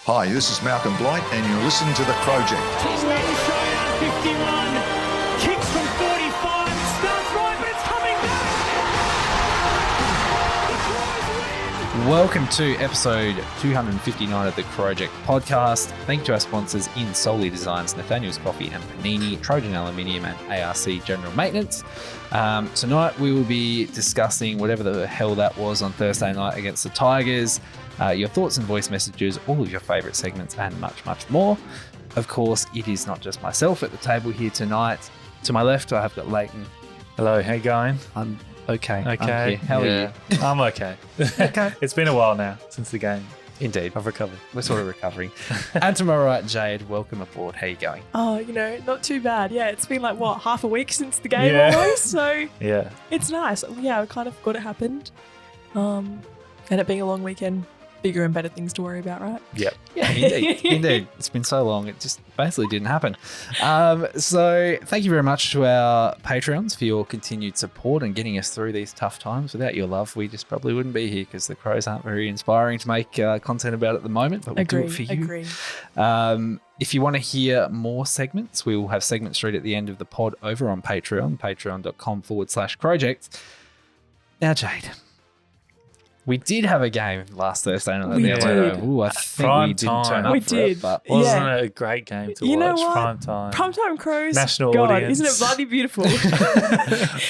Hi, this is Malcolm Blight, and you're listening to the Crowject. He's made a shot out 51, kicks from 45, starts right, but it's coming back. Welcome to episode 259 of the Crowject podcast. Thank you to our sponsors in Solely Designs, Nathaniel's Coffee and Panini, Trojan Aluminium and ARC General Maintenance. Tonight we will be discussing whatever the hell that was on Thursday night against the Tigers, your thoughts and voice messages, all of your favourite segments and much, much more. Of course, it is not just myself at the table here tonight. To my left, I have got Lleyton. Hello, how you going? I'm okay. Okay. How are you? I'm okay. Okay. It's been a while now since the game. Indeed. I've recovered. We're sort of recovering. And to my right, Jade, welcome aboard. How you going? Oh, not too bad. Yeah, it's been like, half a week since the game almost. So Yeah. it's nice. Yeah, I kind of got it happened. And it being a long weekend, bigger and better things to worry about, right? Yep. Yeah, indeed. It's been so long, it just basically didn't happen. So thank you very much to our Patreons for your continued support and getting us through these tough times. Without your love, we just probably wouldn't be here because the Crows aren't very inspiring to make content about at the moment, but we'll do it for you. Agree. If you want to hear more segments, we will have segments straight at the end of the pod over on Patreon, patreon.com/Crowject. Now, Jade, we did have a game last Thursday night. We did. Ooh, I think we didn't turn up We for did. it, but Wasn't it a great game to You know watch? what? Prime time. Primetime Crows. National God, audience. isn't it bloody beautiful?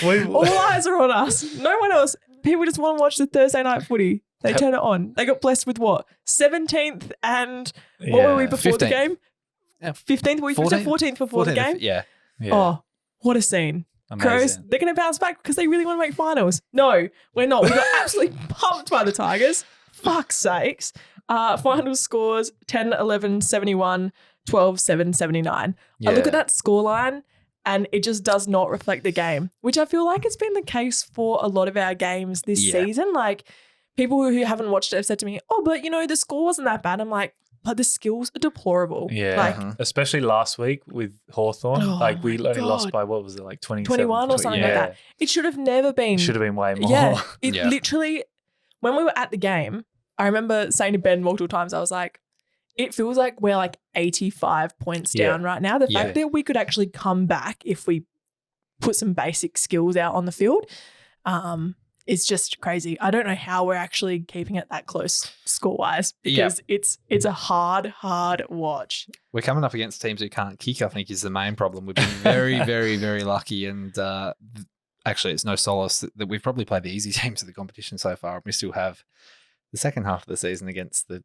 We- All eyes are on us. No one else. People just want to watch the Thursday night footy. They turn it on. They got blessed with what? 17th and what were we before 15th. the game? 15th? We said 14th before the game? Yeah. Yeah. Oh, what a scene. Crows, Amazing. they're going to bounce back because they really want to make finals. No, we're not. We got absolutely pumped by the Tigers. Fuck's sakes. Final scores 10-11, 71, 12-7, 79. I look at that scoreline and it just does not reflect the game, which I feel like it's been the case for a lot of our games this season. Like, people who haven't watched it have said to me, oh, but the score wasn't that bad. I'm like, but the skills are deplorable. Yeah. Like, Especially last week with Hawthorn. Oh like, we my only lost God. by, what was it, like 27? 21 or something like that. It should have never been. Should have been way more. Yeah, it Yeah. literally, when we were at the game, I remember saying to Ben multiple times, I was like, it feels like we're like 85 points down right now. The fact that we could actually come back if we put some basic skills out on the field is just crazy. I don't know how we're actually keeping it that close score-wise because it's a hard watch. We're coming up against teams who can't kick, I think, is the main problem. We've been very, very, very lucky. And actually, it's no solace that we've probably played the easy teams of the competition so far. We still have the second half of the season against the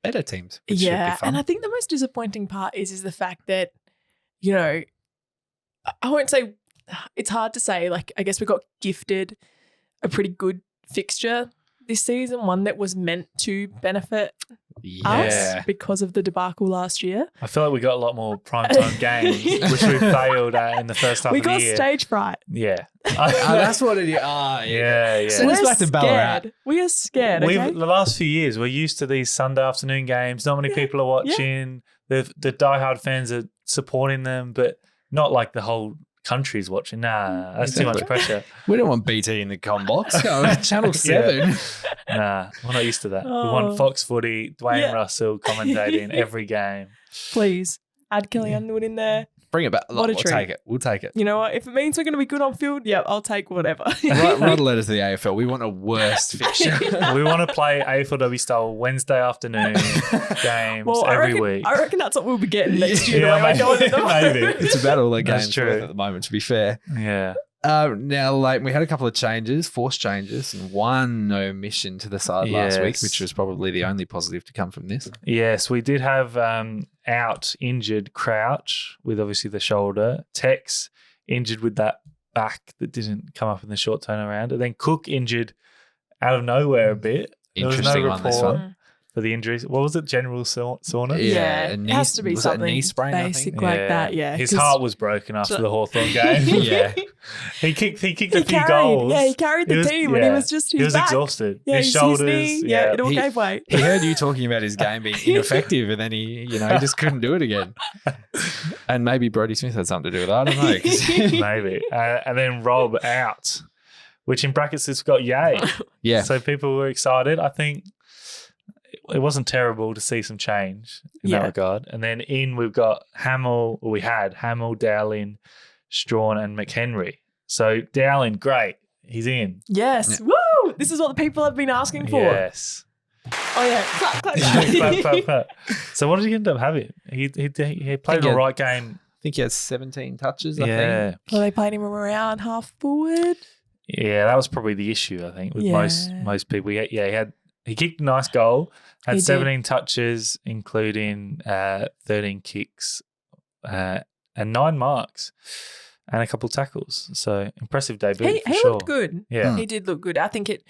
better teams. Which should be fun. And I think the most disappointing part is the fact that, I won't say, it's hard to say, like, I guess we got gifted a pretty good fixture this season, one that was meant to benefit us because of the debacle last year. I feel like we got a lot more primetime games, which we failed at in the first half We of the got year. stage fright. Yeah. That's what it is. Yeah. So let's back to Ballarat. We are scared, okay? The last few years, we're used to these Sunday afternoon games. Not many people are watching. The diehard fans are supporting them, but not like the whole country's watching. Nah, that's too much pressure. We don't want BT in the com box. Go Channel 7. Nah, we're not used to that. We Oh. want Fox Footy, Dwayne Russell commentating every game. Please, add Kelly Underwood in there. Bring it back. What a We'll treat. take it. We'll take it. You know what? If it means we're going to be good on field, I'll take whatever. Write a letter to the AFL. We want a worst fixture. We want to play AFLW style Wednesday afternoon games every week. I reckon that's what we'll be getting next year. Yeah, the way we're going at the moment. maybe. It's about all their That's games true. worth at the moment, to be fair. Yeah. Now, we had a couple of changes, forced changes, and one omission to the side last week, Yes. which was probably the only positive to come from this. Yes, we did have out injured Crouch with obviously the shoulder. Tex injured with that back that didn't come up in the short turnaround. And then Cook injured out of nowhere a bit. There was no Interesting one, this report one. for the injuries. What was it? General soreness? Yeah, it a knee- has to be was it a something knee sprain, I think? basic like that. Yeah, His 'cause- heart was broken after the Hawthorn game. Yeah. He kicked a few carried, goals. Yeah, he carried the team and he was just his He was back. exhausted. Yeah, his his shoulders. knee, it all gave way. He heard you talking about his game being ineffective, and then he just couldn't do it again. And maybe Brodie Smith had something to do with it. I don't know. 'cause- Maybe. And then Rob out, which in brackets has got Yade. yeah. So people were excited. I think it wasn't terrible to see some change in that regard. And then we've got we had Hamill, Dowling, Strawn and McHenry. So Dowling, great. He's in. Yes. Yeah. Woo! This is what the people have been asking for. Yes. Oh, yeah. Clap, clap, clap. Clap, clap, clap. So what did he end up having? He played the right game. I think he had 17 touches, I think. Well, they played him around half forward. Yeah, that was probably the issue, I think, with most people. He kicked a nice goal, had 17 touches, including 13 kicks and 9 marks and a couple of tackles. So impressive debut. He looked good. Yeah. He did look good. I think it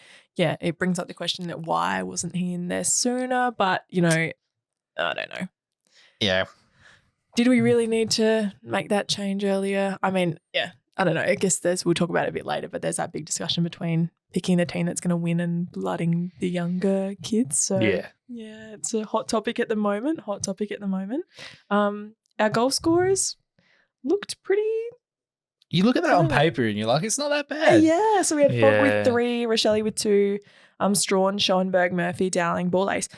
brings up the question that why wasn't he in there sooner? But, I don't know. Yeah. Did we really need to make that change earlier? I mean, I don't know. I guess we'll talk about it a bit later, but there's that big discussion between picking the team that's going to win and blooding the younger kids. So, it's a hot topic at the moment. Our goal scorers looked pretty. You look at that on paper and you're like, it's not that bad. Yeah. So we had Fogg with 3, Rochelle with 2, Strawn, Schoenberg, Murphy, Dowling, Ball-Ace.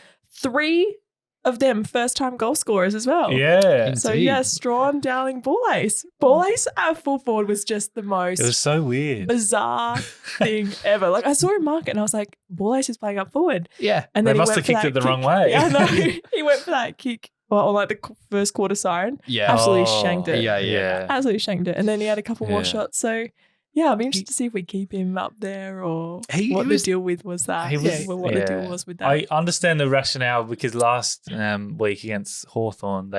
3 of them first-time goal scorers as well. Yeah. So, Strawn, Dowling, Ball-Ace. Ball-Ace at full forward was just the most It was so weird. bizarre thing ever. Like, I saw him mark it and I was like, Ball-Ace is playing up forward. Yeah. And They then must have kicked it the wrong way. Yeah, no. He went for that kick on like the first quarter siren. Yeah. Absolutely shanked it. Yeah. Absolutely shanked it. And then he had a couple more shots. So, yeah, I'd be interested to see if we keep him up there or what the deal was that. What the deal was with that. I understand the rationale because last week against Hawthorn,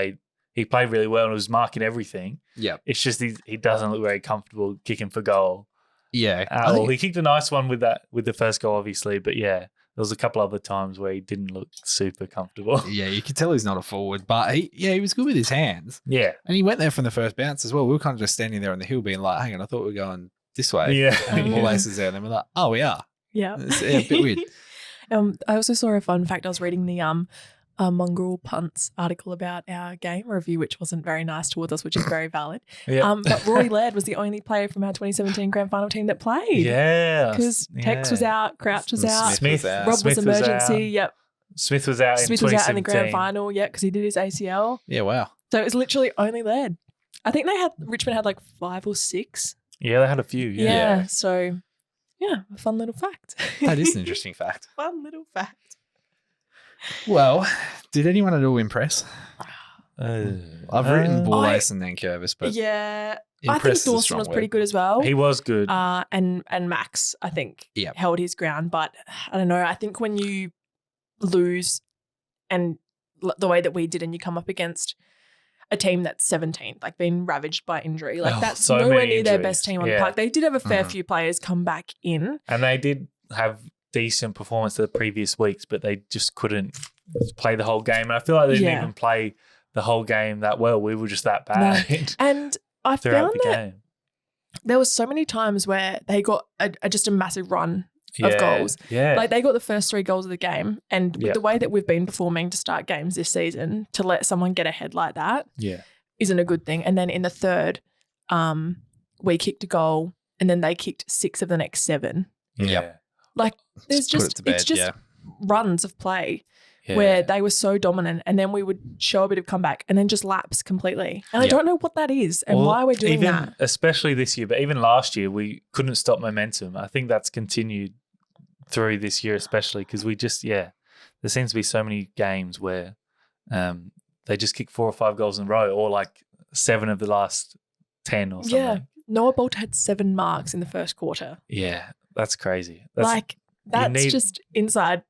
he played really well and was marking everything. Yeah. It's just he doesn't look very comfortable kicking for goal. Yeah. He kicked a nice one with the first goal, obviously, but there was a couple other times where he didn't look super comfortable. Yeah, you could tell he's not a forward, but he was good with his hands. Yeah. And he went there from the first bounce as well. We were kind of just standing there on the hill being like, hang on, I thought we were going this way. Yeah. And Ball Ace is there. And then we're like, oh, we are. Yeah. It's a bit weird. I also saw a fun fact. I was reading the Mongrel Punts article about our game review, which wasn't very nice towards us, which is very valid. Yeah. But Rory Laird was the only player from our 2017 grand final team that played. Yeah. Because Tex was out, Crouch was out, Smith was out. Rob Smith was was emergency. out. Yep. Smith was out Smith in was 2017. out in the grand final, because he did his ACL. Yeah, wow. So it was literally only Laird. I think Richmond had like 5 or 6. Yeah, they had a few. Yeah. So, a fun little fact. That is an interesting fact. Fun little fact. Well, did anyone at all impress? I've written Ball Ace and then Curvis, but I think impress is a Dawson strong was word. pretty good as well. He was good. And Max, I think, held his ground. But I don't know. I think when you lose and the way that we did and you come up against a team that's 17th, like being ravaged by injury, like that's so nowhere many near their injuries. best team on the park. They did have a fair few players come back in. And they did have decent performance the previous weeks, but they just couldn't play the whole game. And I feel like they didn't even play the whole game that well. We were just that bad. No. And I throughout found the that game. there was so many times where they got just a massive run of goals. Yeah. Like they got the first 3 goals of the game. And with the way that we've been performing to start games this season, to let someone get ahead like that isn't a good thing. And then in the third, we kicked a goal and then they kicked 6 of the next 7. Yeah. Like there's just runs of play where they were so dominant and then we would show a bit of comeback and then just lapse completely. And I don't know what that is and why we're doing that. Especially this year, but even last year, we couldn't stop momentum. I think that's continued through this year, especially because we just, there seems to be so many games where they just kick 4 or 5 goals in a row or like 7 of the last 10 or something. Yeah. Noah Bolt had 7 marks in the first quarter. Yeah, that's crazy. That's just inside.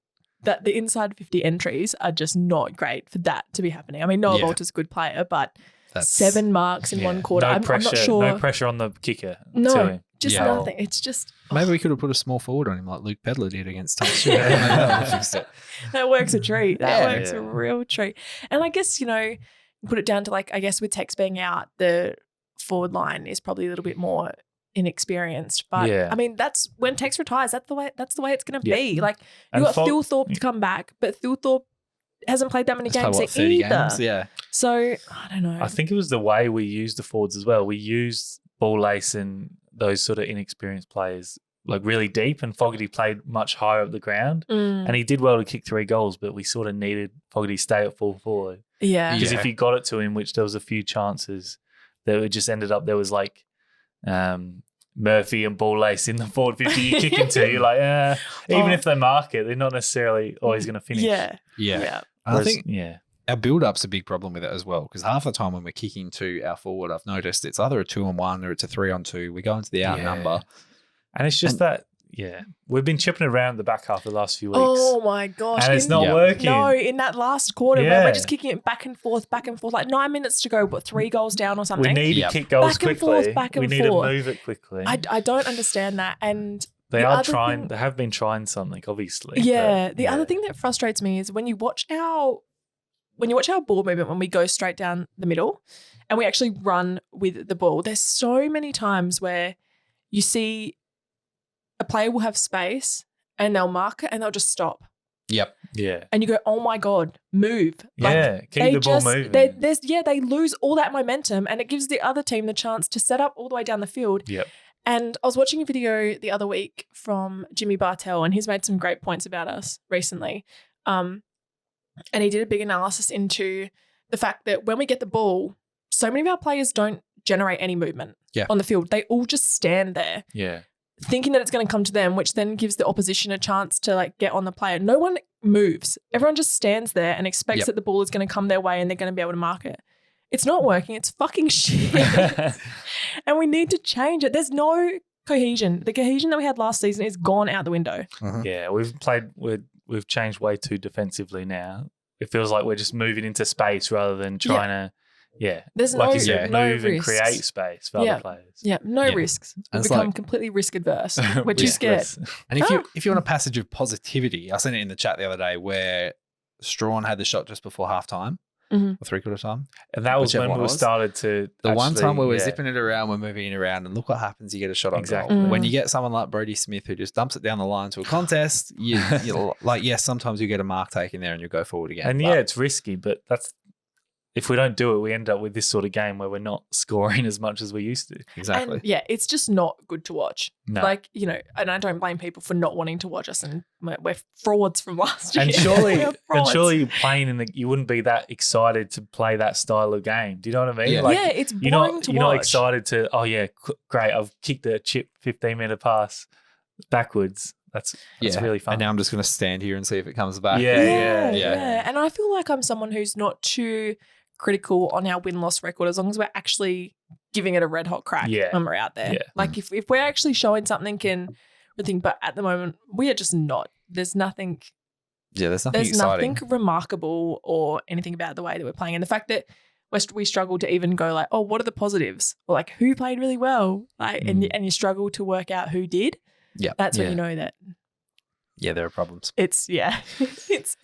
That the inside 50 entries are just not great for that to be happening. I mean, Noah Bolt is a good player, but 7 marks in 1 quarter. I'm not sure. No pressure on the kicker. No, just nothing. It's just maybe we could have put a small forward on him like Luke Pedler did against Tunks. That works a treat. That works a real treat. And I guess put it down to I guess with Tex being out, the forward line is probably a little bit more inexperienced, but I mean that's when Tex retires. That's the way it's going to be. Like you got Thilthorpe to come back, but Thilthorpe hasn't played that many games either. Games? Yeah. So I don't know. I think it was the way we used the forwards as well. We used Ball Ace and those sort of inexperienced players like really deep, and Fogarty played much higher up the ground, Mm. and he did well to kick 3 goals, but we sort of needed Fogarty to stay at full forward. Yeah. Because if he got it to him, which there was a few chances, that it just ended up there was like Murphy and Ball Lace in the forward 50 you kick into. You're like, even if they mark it, they're not necessarily always going to finish. Yeah. Yeah. And I think yeah. our build-up's a big problem with it as well, because half the time when we're kicking to our forward, I've noticed it's either a 2-on-1 or it's a 3-on-2. We go into the outnumber. And it's just we've been chipping around the back half the last few weeks. Oh my gosh. And it's not working. No, in that last quarter where Yeah. we're just kicking it back and forth, like 9 minutes to go, but 3 goals down or We something. need to kick goals Back and quickly. forth, back and we need forth. to move it quickly. I don't understand that. And they the are other trying. thing- They have been trying something, obviously. Yeah. but, The other thing that frustrates me is when you watch our ball movement, when we go straight down the middle and we actually run with the ball, there's so many times where you see a player will have space and they'll mark it and they'll just stop. Yep. Yeah. And you go, oh my God, move. Yeah. Keep the ball moving. They lose all that momentum and it gives the other team the chance to set up all the way down the field. Yep. And I was watching a video the other week from Jimmy Bartell, and he's made some great points about us recently. And he did a big analysis into the fact that when we get the ball, so many of our players don't generate any movement on the field. They all just stand there. Yeah. Thinking that it's going to come to them, which then gives the opposition a chance to like get on the player. No one moves. Everyone just stands there and expects that the ball is going to come their way and they're going to be able to mark it. It's not working. It's fucking shit. And we need to change it. There's no cohesion. The cohesion that we had last season is gone out the window. Yeah. We've changed way too defensively now. It feels like we're just moving into space rather than trying to. Yeah. There's like no, you said, no move and risks. create space for other players. Yeah, no risks. We've And it's become like- completely risk adverse. We're too scared. Riskless. And if you want a passage of positivity, I sent it in the chat the other day where Strawn had the shot just before halftime or 3/4 time. And that was Whichever when one we it was. started to. The one actually- time where we're yeah. zipping it around, we're moving it around, and look what happens. You get a shot on Exactly. goal. When you get someone like Brodie Smith who just dumps it down the line to a contest, you're like, yes, sometimes you get a mark taken there and you go forward again. And But it's risky, but if we don't do it, we end up with this sort of game where we're not scoring as much as we used to. exactly. And it's just not good to watch. No. Like, and I don't blame people for not wanting to watch us, and we're frauds from last year. And surely, We're frauds. playing you wouldn't be that excited to play that style of game. Do you know what I mean? Yeah. Like, it's boring you're not to you're not watch. excited to. Oh yeah, great! I've kicked a chip 15-meter pass backwards. That's really fun. And now I'm just going to stand here and see if it comes back. Yeah. And I feel like I'm someone who's not too critical on our win-loss record as long as we're actually giving it a red-hot crack when we're out there. Yeah. Like if we're actually showing something but at the moment we are just not. There's nothing There's nothing exciting. nothing remarkable or anything about the way that we're playing. And the fact that we struggle to even go like, oh, what are the positives? Or like who played really well? Like and you struggle to work out who did. Yeah. That's when you know that Yeah, there are problems. it's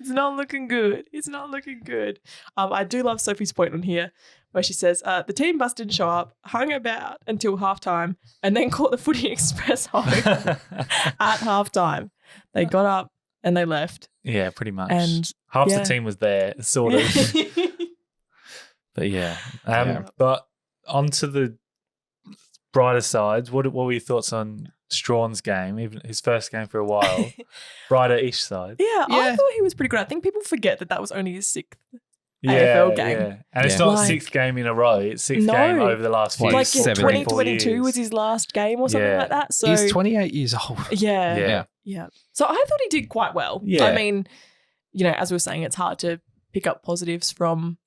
not looking good. It's not looking good. I do love Sophie's point on here where she says the team bus didn't show up, hung about until halftime, and then caught the Footy Express home at halftime. They got up and they left. Yeah, pretty much. And half the team was there, sort of. But but onto the brighter sides. What were your thoughts on Strawn's game? Even his first game for a while, brighter-ish side. I thought he was pretty good. I think people forget that was only his 6th AFL game. Yeah. And it's not Like- 6th game in a row. It's 6th No. game over the last few Like Seven, 2022 years. was his last game or something Yeah. like that. So He's 28 years old. yeah. Yeah. So I thought he did quite well. Yeah. I mean, as we were saying, it's hard to pick up positives from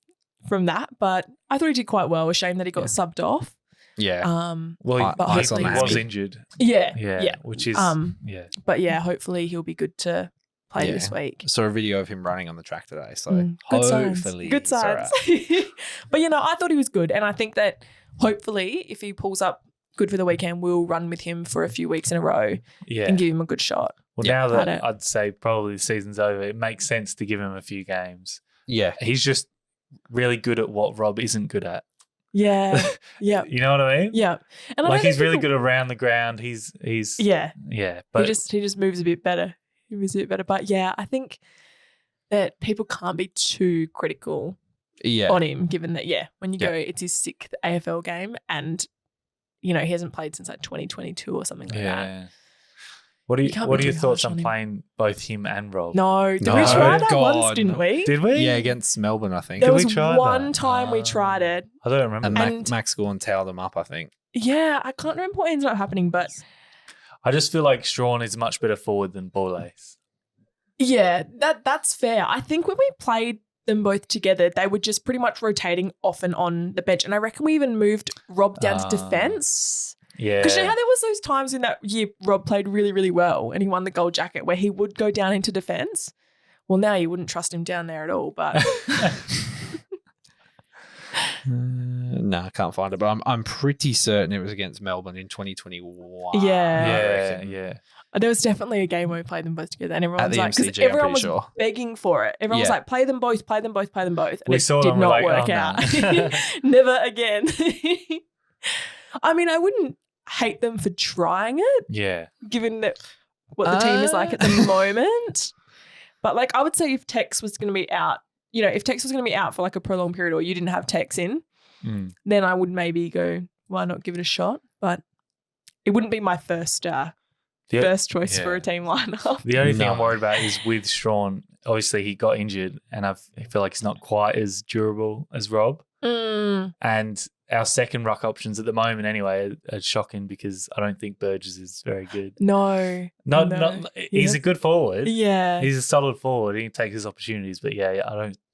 that, but I thought he did quite well. A shame that he got subbed off. Yeah. Well, but he ice on the was hammy. injured. Yeah. Which is But hopefully he'll be good to play this week. Saw a video of him running on the track today. So Good signs. hopefully Good he's all signs. right. But I thought he was good, and I think that hopefully if he pulls up good for the weekend, we'll run with him for a few weeks in a row and give him a good shot. Well, now that I'd say probably the season's over, it makes sense to give him a few games. Yeah. He's just really good at what Rob isn't good at. Yeah. Yeah. You know what I mean? Yeah. And I Like don't he's think really people- good around the ground. He's he but just moves a bit better. He moves a bit better. But I think that people can't be too critical on him, given that when you go, it's his 6th AFL game, and he hasn't played since like 2022 or something like that. What are You can't be your too thoughts harsh on on him. playing both him and Rob? No, did we No, try that God, once, didn't we? Did we? Yeah, against Melbourne, I think. There Did we was try one that? time we tried it. I don't remember. And, that. And- Max Gorn towed them up, I think. Yeah, I can't remember what ended up happening, but I just feel like Strawn is much better forward than Borlase. yeah, that's fair. I think when we played them both together, they were just pretty much rotating off and on the bench. And I reckon we even moved Rob down to defence. Yeah. Because you know how there was those times in that year Rob played really, really well and he won the gold jacket where he would go down into defence? Well, now you wouldn't trust him down there at all, but No, I can't find it, but I'm pretty certain it was against Melbourne in 2021. Yeah. yeah. there was definitely a game where we played them both together and everyone At was the like, because MCG, I'm everyone was pretty sure. begging for it. Everyone was Yeah. like, play them both, play them both, play them both. And We it saw it did and we're not like, work oh, out. no. Never again. I mean, I wouldn't hate them for trying it, Yeah. given that what the team is like at the moment. But like, I would say if Tex was going to be out, if Tex was going to be out for like a prolonged period or you didn't have Tex in, then I would maybe go, why not give it a shot? But it wouldn't be my first choice for a team lineup. The only thing I'm No. worried about is with Strawn, obviously he got injured and I feel like he's not quite as durable as Rob. And our second ruck options at the moment anyway are shocking because I don't think Burgess is very good. No. He's a good forward. Yeah. He's a solid forward. He can take his opportunities, but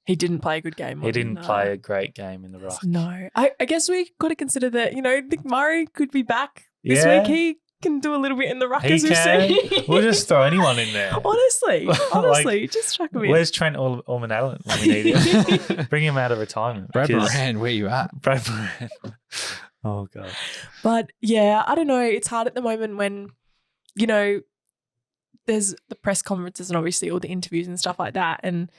He didn't play a good game. he didn't play a great game in the ruck. No. I guess we got to consider that, Nick Murray could be back this Yeah. week. He can do a little bit in the ruck He as we've can. seen. We'll just throw anyone in there. Honestly, just chuck him in. Where's Trent Orman-Allen when we need him? Bring him out of returement. Brad because- Moran, where you at? Brad Moran. Oh, God. But yeah, I don't know. It's hard at the moment when, there's the press conferences and obviously all the interviews and stuff like that. And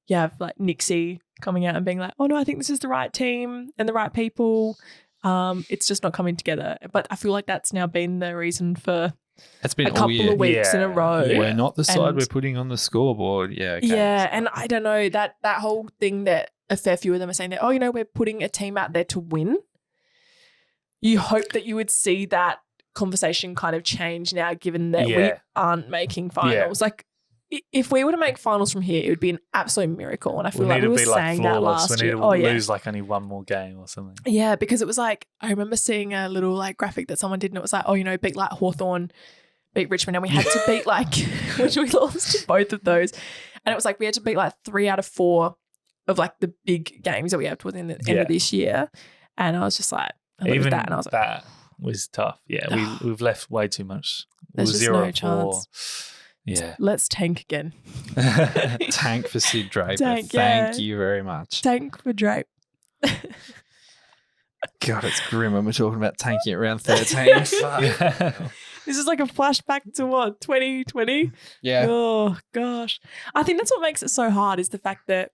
you have like Nixie coming out and being like, oh no, I think this is the right team and the right people. It's just not coming together. But I feel like that's now been the reason for It's been a all couple year. of weeks in a row. Yeah. We're not the side And- we're putting on the scoreboard. Yeah. Okay. Yeah, and I don't know, that whole thing that a fair few of them are saying that, we're putting a team out there to win. You hope that you would see that conversation kind of change now, given that we Yeah. aren't making finals. Like, if we were to make finals from here, it would be an absolute miracle. And I feel We like need we to were be like saying that flawless. last We need year. to Oh, yeah. lose like only one more game or something. Yeah, because it was like, I remember seeing a little like graphic that someone did and it was like, beat like Hawthorn, beat Richmond, and we had to beat like, which we lost to both of those. And it was like, we had to beat like 3 out of 4 of like the big games that we have towards the end of this year. And I was just like, I looked at Even that and I was like, that was tough. Yeah, we've left way too much. There's We're just 0 no of 4. chance. Yeah. let's tank again. Tank for Sid Draper. Tank, Thank yeah. you very much. Tank for Drape. God, it's grim when we're talking about tanking at round 13. Fuck. This is like a flashback to what, 2020? Yeah. Oh, gosh. I think that's what makes it so hard is the fact that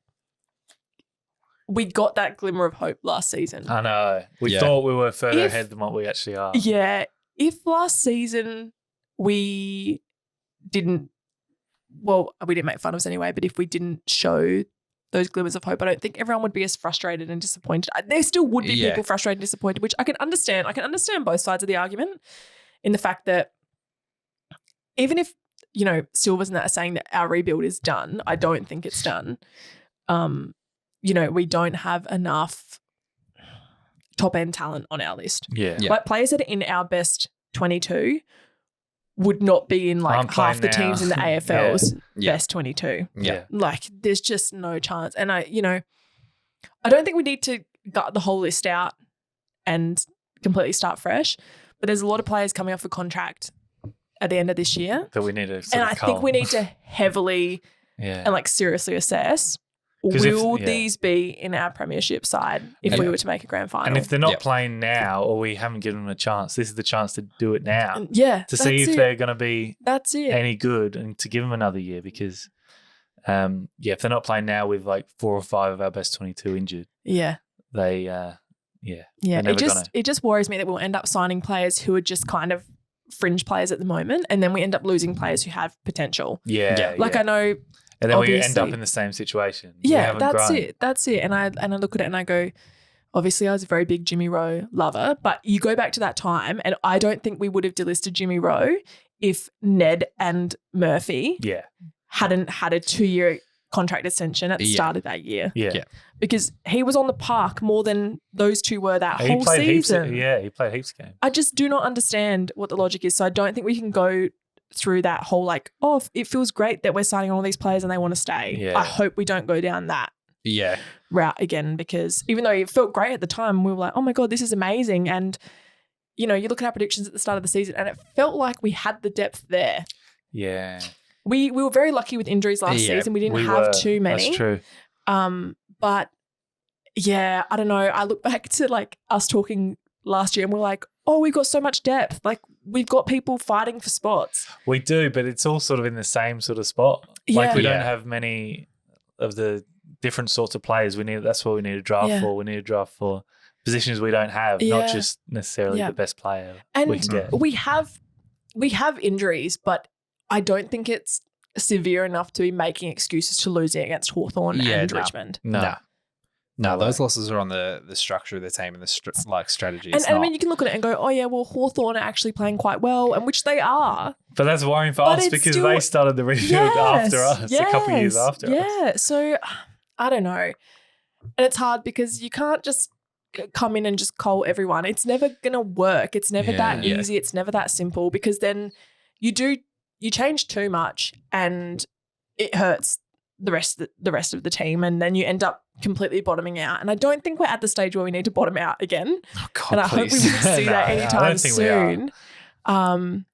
we got that glimmer of hope last season. I know. We Yeah. thought we were further If- ahead than what we actually are. Yeah. If last season we didn't make finals anyway, but if we didn't show those glimmers of hope, I don't think everyone would be as frustrated and disappointed. There still would be Yeah. people frustrated and disappointed, which I can understand. I can understand both sides of the argument in the fact that even if, Silvers and that are saying that our rebuild is done, I don't think it's done. We don't have enough top end talent on our list. Yeah. Yeah. Like players that are in our best 22 would not be in like I'm half the playing teams now. in the AFL's Yeah. best 22. Yeah. Like there's just no chance. And I don't think we need to gut the whole list out and completely start fresh, but there's a lot of players coming off a contract at the end of this year. That we need to And I think we need to heavily Yeah. and like seriously assess, 'Cause if- will yeah. these be in our premiership side if And- we were to make a grand final? And if they're not Yep. playing now or we haven't given them a chance, this is the chance to do it now And yeah, to see that's if it. they're going to be That's it. any good and to give them another year because, if they're not playing now with like 4 or 5 of our best 22 injured, Yeah. they, Yeah. They're never It just worries me that we'll end up signing players who are just kind of fringe players at the moment, and then we end up losing players who have potential. yeah. Like I know, and then we end obviously- up in the same situation. We yeah, haven't that's grown. it. That's it. And I look at it and I go, obviously I was a very big Jimmy Rowe lover, but you go back to that time and I don't think we would have delisted Jimmy Rowe if Ned and Murphy Yeah. hadn't had a 2-year contract extension at the start of that year. Yeah. Yeah. Because he was on the park more than those two were that He whole played season. he played heaps of games. I just do not understand what the logic is. So I don't think we can go through that whole like, oh, it feels great that we're signing all these players and they want to stay. Yeah. I hope we don't go down that Yeah. route again, because even though it felt great at the time, we were like, oh my God, this is amazing. And, you know, you look at our predictions at the start of the season and it felt like we had the depth there. Yeah. We were very lucky with injuries last season. We didn't have too many. That's true. But yeah, I don't know. I look back to like us talking last year and we're like, oh, we've got so much depth. Like we've got people fighting for spots. We do, but it's all sort of in the same sort of spot. Like we Yeah. don't have many of the different sorts of players. That's what we need to draft for. We need to draft for positions we don't have, not just necessarily the best player And we can get. we have injuries, but I don't think it's severe enough to be making excuses to losing against Hawthorn and Richmond. No, those losses are on the structure of the team and the strategy. And I mean, you can look at it and go, oh yeah, well, Hawthorn are actually playing quite well, and which they are. But that's worrying for But us it's because still- they started the rebuild after us, a couple of years after us. Yeah, so I don't know. And it's hard because you can't just come in and just cull everyone. It's never going to work. It's never that easy. It's never that simple, because then you change too much and it hurts the rest of the team, and then you end up completely bottoming out. And I don't think we're at the stage where we need to bottom out again. Oh, God, and I hope we won't see that I anytime don't think we are. soon.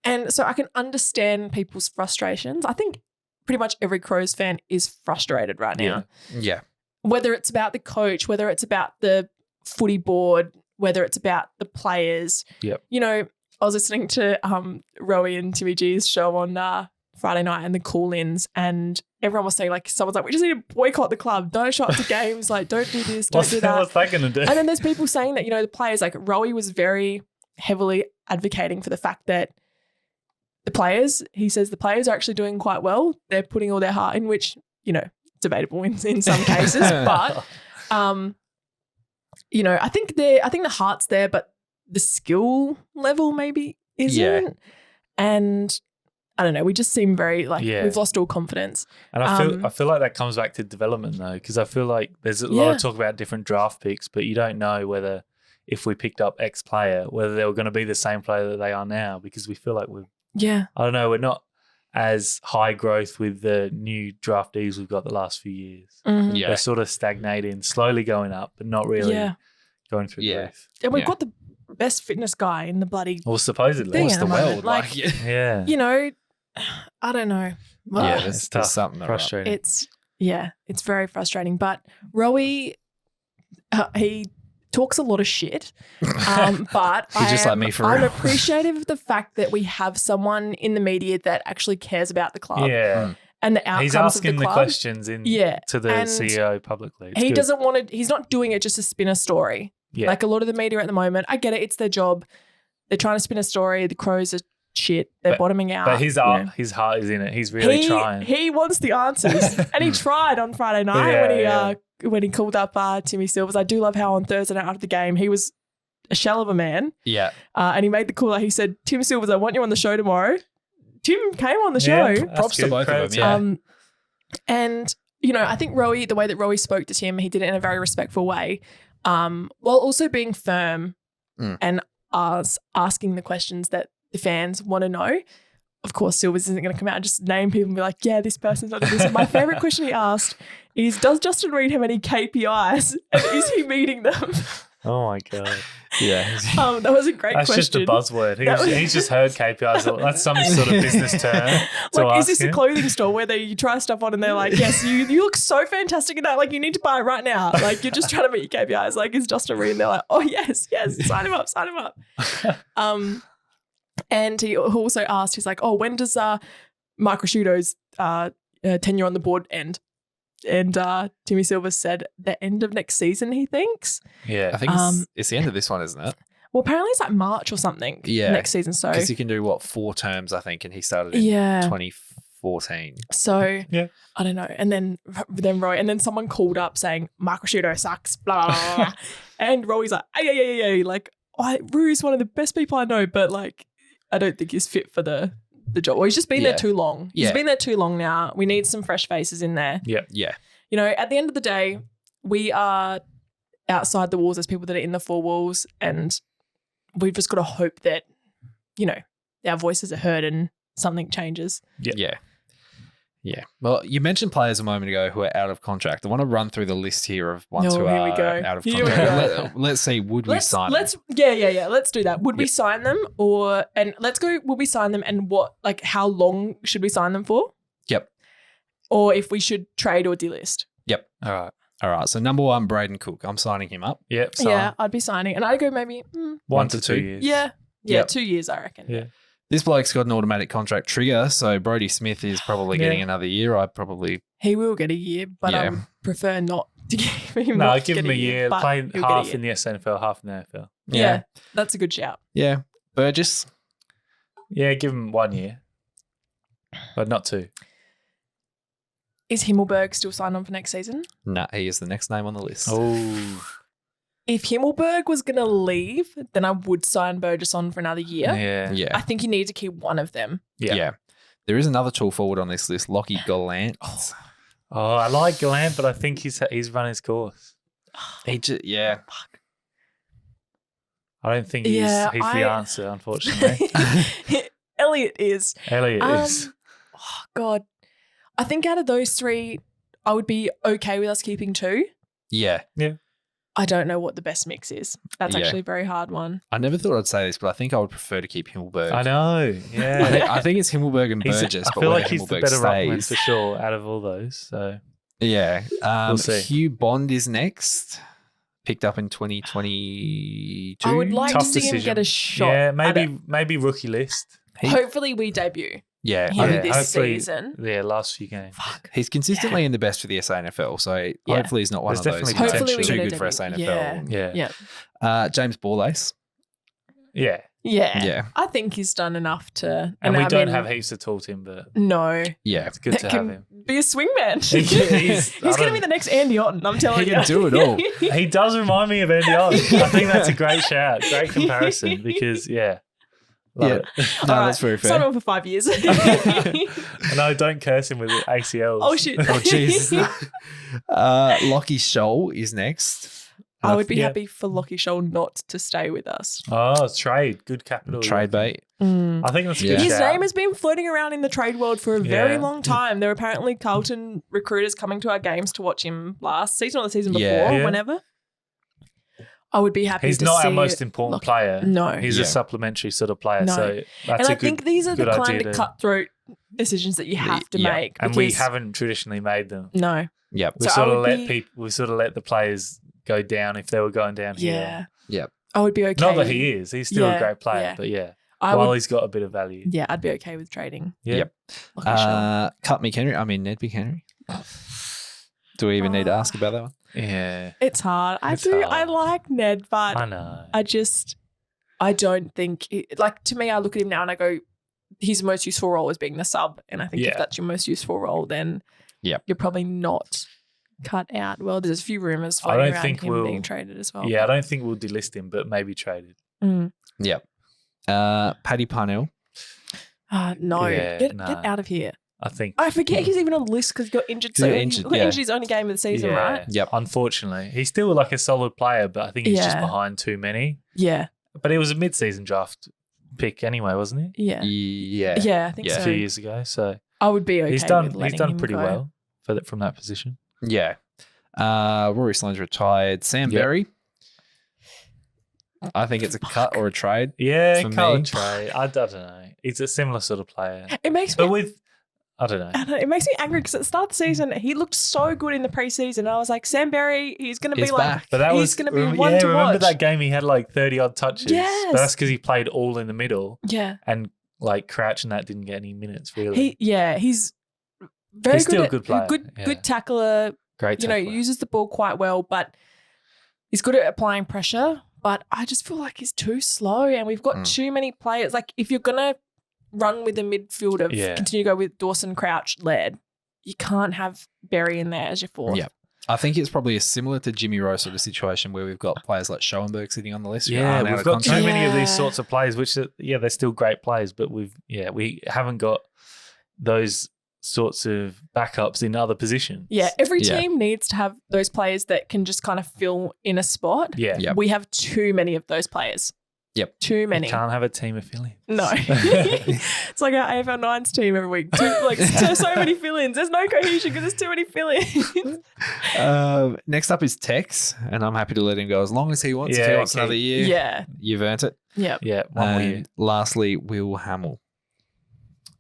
And so I can understand people's frustrations. I think pretty much every Crows fan is frustrated right now. Yeah. Whether it's about the coach, whether it's about the footy board, whether it's about the players. Yep. You know, I was listening to Rowie and Timmy G's show on Friday night and the call-ins, and everyone was saying, like, someone's like, we just need to boycott the club. Don't show up to games. Like, don't do this, don't do that. What's that going to do? And then there's people saying that, you know, the players, like Rowie was very heavily advocating for the fact that the players, he says the players are actually doing quite well. They're putting all their heart in, which, you know, debatable in some cases. But, you know, I think the heart's there, but the skill level maybe isn't. Yeah. And I don't know, we just seem very like we've lost all confidence. And I feel like that comes back to development though, because I feel like there's a lot of talk about different draft picks, but you don't know whether if we picked up X player, whether they were going to be the same player that they are now, because we feel like I don't know, we're not as high growth with the new draftees we've got the last few years. Mm-hmm. Yeah. They're sort of stagnating, slowly going up, but not really going through growth. And we've got the best fitness guy in the bloody Well, supposedly. thing What's at the the moment. world Like, like? you know, I don't know. Yeah, it's there's tough, something frustrating. It's very frustrating. But Rowie, he talks a lot of shit. But He's just like me for I'm real. appreciative of the fact that we have someone in the media that actually cares about the club Yeah. and the outcomes He's asking of the the club. questions to the and CEO publicly. It's he good. doesn't want to. He's not doing it just to spin a story. Yeah. Like a lot of the media at the moment, I get it. It's their job. They're trying to spin a story. The Crows are shit. They're bottoming out. But his you know. his heart is in it. He's really trying. He wants the answers, and he tried on Friday night when he called up Timmy Silvers. I do love how on Thursday night after the game he was a shell of a man. Yeah. And he made the call. He said, "Tim Silvers, I want you on the show tomorrow." Tim came on the show. Yeah, Props to both of them. Yeah. And you know, I think Rowie, the way that Rowie spoke to Tim, he did it in a very respectful way, while also being firm and asking the questions that the fans want to know. Of course, Silvers isn't going to come out and just name people and be like, yeah, this person's not this. My favourite question he asked is, does Justin Reid have any KPIs and is he meeting them? Oh my God. Yeah. That was a great That's question. just a buzzword. He's just heard KPIs. That's some sort of business term. Like, is this a clothing store where you try stuff on and they're like, yes, you look so fantastic in that. Like, you need to buy it right now. Like, you're just trying to meet your KPIs. Like, is Justin Reid? And they're like, oh, yes, sign him up. And he also asked, he's like, oh, when does Mike Rashudo's tenure on the board end? And Timmy Silver said the end of next season, he thinks. Yeah. I think it's the end of this one, isn't it? Well, apparently it's like March or something next season. So because you can do 4 terms, I think, and he started in 2014. So I don't know. And then Roy, and then someone called up saying Mike Rashudo sucks, blah, blah, blah. And Roy's like, yeah. Like, Rue's one of the best people I know, but like, I don't think he's fit for the job. Well, he's just been Yeah. there too long. Yeah. He's been there too long now. We need some fresh faces in there. Yeah. Yeah. You know, at the end of the day, we are outside the walls. There's people that are in the four walls, and we've just got to hope that, you know, our voices are heard and something changes. Yeah. Yeah. Well, you mentioned players a moment ago who are out of contract. I want to run through the list here of ones who here we are go. out of Here we contract. Let's see, would we sign them? Let's Let's do that. Would we sign them, and let's go? Would we sign them, and what? Like, how long should we sign them for? Yep. Or if we should trade or delist? Yep. All right. So number 1, Braden Cook. I'm signing him up. Yep. Yeah, I'd be signing, and I'd go maybe 1 to 2 years. yeah, Yep. 2 years, I reckon. Yeah. This bloke's got an automatic contract trigger, so Brodie Smith is probably getting another year. I probably He will get a year, but I would prefer not to give him. No, not to give get him a year. but Play he'll get a half year. in the SNFL, half in the AFL. Yeah, that's a good shout. Yeah. Burgess. Yeah, give him 1 year, but not 2. Is Himmelberg still signed on for next season? Nah, he is the next name on the list. Oh, If Himmelberg was going to leave, then I would sign Burgess on for another year. yeah. Yeah. I think you need to keep one of them. Yeah. There is another tall forward on this list, Lockie Gallant. Oh, I like Gallant, but I think he's run his course. Yeah. I don't think he's the answer, unfortunately. Elliot is. Elliot is. Oh, God. I think out of those 3, I would be okay with us keeping 2. Yeah. I don't know what the best mix is. That's Yeah. actually a very hard one. I never thought I'd say this, but I think I would prefer to keep Himmelberg. I know. Yeah. I think it's Himmelberg and Burgess. I but feel whether like he's the Himmelberg better ruckman stays- for sure out of all those. So Yeah. We'll see. Hugh Bond is next. Picked up in 2022. I would like Tough to see him decision. get a shot. Yeah, at it. maybe rookie list. Hopefully we debut Yeah. him Yeah, this hopefully- season. Yeah, last few games. Fuck. He's consistently in the best for the SANFL, so hopefully he's not one There's of those definitely who's Hopefully we too get a good for debut. SANFL. Yeah. James Borlace. Yeah. Yeah. Yeah. I think he's done enough to. And we I don't mean, have heaps to talk to him, but No. Yeah. it's good to That have can him. be a swingman. He's He's going to be the next Andy Otten, I'm telling He you. can do it all. He does remind me of Andy Otten. I think that's a great shout. Great comparison because, Love it. No, All that's very right, sign fair. on for 5 years. No, don't curse him with ACLs. Oh, shit. Oh, jeez. Lockie Scholl is next. I would be Yeah. happy for Lockie Scholl not to stay with us. Oh, trade. Good capital. Trade bait. I think that's a Yeah. good His shout. name has been floating around in the trade world for a very Yeah. long time. There were apparently Carlton recruiters coming to our games to watch him last season or the season before, Yeah. whenever. I would be happy He's to not see our most it. important Look, player. No. He's Yeah. a supplementary sort of player. No. So that's And a I good, think these are the good kind idea of to- cutthroat decisions that you have to Yeah. make. and we because- haven't traditionally made them. No. Yep. We So I sort of would let be- people. We sort of let the players go down if they were going down here. Yeah. Yep. I would be okay. Not that he is. He's still a Yeah, great player, yeah. but yeah, I while would, he's got a bit of value. yeah, I'd be okay with trading. Yeah. Yep. Lockie Scholl. Cut McHenry. I mean, Ned McHenry. Do we even need to ask about that one? Yeah. It's hard. It's I hard. like Ned, but I know. I don't think, like, to me, I look at him now and I go, his most useful role is being the sub. And I think Yeah. if that's your most useful role, then Yep. you're probably not cut out. Well, there's a few rumors I floating don't around think him we'll- being traded as well. Yeah, I don't think we'll delist him, but maybe traded. Mm. Yep. Paddy Parnell. No, Yeah, get nah. out of here. I think. I forget he's even on the list because he got injured. He got So injured, he got yeah. injured his only game of the season, right? Yep. Unfortunately, he's still like a solid player, but I think he's just Yeah. behind too many. Yeah. But he was a mid-season draft pick anyway, wasn't he? Yeah. Yeah. Yeah, I think Yeah. A so. few years ago, so I would be okay he's done. with He's letting done him pretty go. well for that from that position. Yeah. Rory Sloan's retired. Sam Yep. Berry. I think it's a cut or a trade. Yeah, For Colin me. Trey. I don't know. He's a similar sort of player, It makes me but with I don't know. it makes me angry because at the start of the season, he looked so good in the preseason. I was like, Sam Berry, he's going to be He's like, back. But that he's was going to be rem- one yeah, to remember watch. that game? He had like 30 odd touches. Yes. But that's because he played all in the middle, Yeah. and like Crouch and that didn't get any minutes really. He's very He's good. still a at- good player, Good, yeah. good tackler. Great, You know, tackler. uses the ball quite well, but he's good at applying pressure. But I just feel like he's too slow, and we've got too many players. Like, if you're gonna run with a midfield of Yeah. continue to go with Dawson, Crouch, Laird, you can't have Berry in there as your fourth. Yep. I think it's probably a similar to Jimmy Rowe sort of situation where we've got players like Schoenberg sitting on the list. Yeah, we've got too many of these Yeah. sorts of players, which they're still great players, but we haven't got those sorts of backups in other positions. Yeah, every Yeah. team needs to have those players that can just kind of fill in a spot. Yeah. Yep. We have too many of those players. Yep. Too many. Can't have a team of fill-ins. No. It's like our AFL Nines team every week. So many fill-ins. There's no cohesion because there's too many fill-ins. Next up is Tex, and I'm happy to let him go as long as he wants. If he Yeah, wants okay. another year, Yeah. you've earned it. Yeah. Yeah, one more year. And lastly, Will Hamill.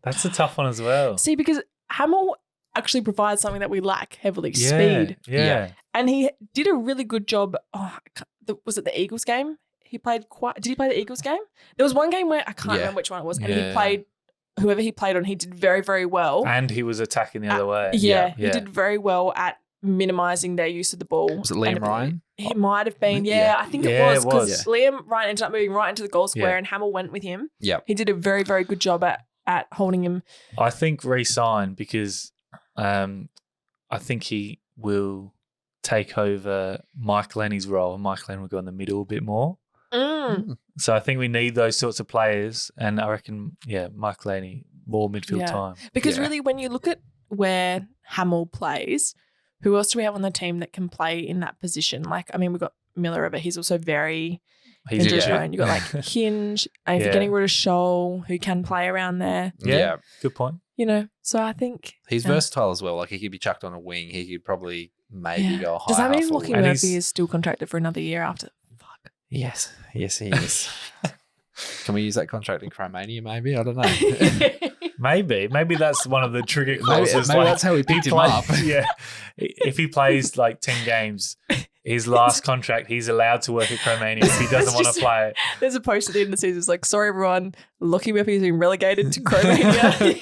That's a tough one as well. See, because Hamill actually provides something that we lack heavily, Yeah, speed. Yeah. And he did a really good job. Was it the Eagles game? Did he play the Eagles game? There was one game where I can't Yeah. remember which one it was. And Yeah. he played, whoever he played on, he did very, very well. And he was attacking the other way. Yeah, Yeah. he did very well at minimizing their use of the ball. Was it Liam And Ryan? He might have been. Yeah, Yeah. I think Yeah, it it was was. because Liam Ryan ended up moving right into the goal square Yeah. and Hamill went with him. Yep. He did a very, very good job at holding him. I think re-sign because I think he will take over Mike Lenny's role, and Mike Lenny will go in the middle a bit more. So I think we need those sorts of players, and I reckon, Mike Lenny, more midfield Yeah. time. Because Yeah. really, when you look at where Hamill plays, who else do we have on the team that can play in that position? Like, I mean, we've got Miller, but he's also very He's injury injured. prone. You've got like Hinge, and if you're Yeah. getting rid of Shoal, who can play around there, Yeah, good point. you know. So I think He's Yeah. versatile as well. Like he could be chucked on a wing. He could probably maybe go a high Does that mean half Lockie forward. And Murphy he's- is still contracted for another year after? Fuck. Yes, he is. Can we use that contract in Cromania? Maybe I don't know. Maybe that's one of the trigger Maybe, clauses. maybe like, that's how we picked him plays- up. Yeah, if he plays like 10 games, his last contract, he's allowed to work at Cromania if he doesn't want to play. There's a post at the end of the season. It's like, sorry everyone, Lockie Murphy's been relegated to Cromania.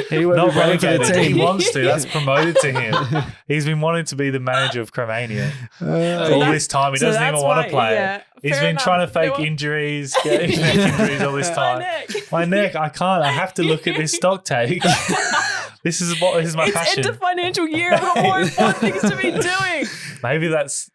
He won't Not be playing for the relegated. He team. wants to. That's promoted to him. He's been wanting to be the manager of Cromania all this time. He So doesn't that's even want why- to play. yeah, He's fair been enough. trying to fake No one- injuries, getting neck injuries all this My time. neck. My neck, I can't. I have to look at this stock take. This is my It's passion. end of financial year. I've got more important things to be doing. Maybe that's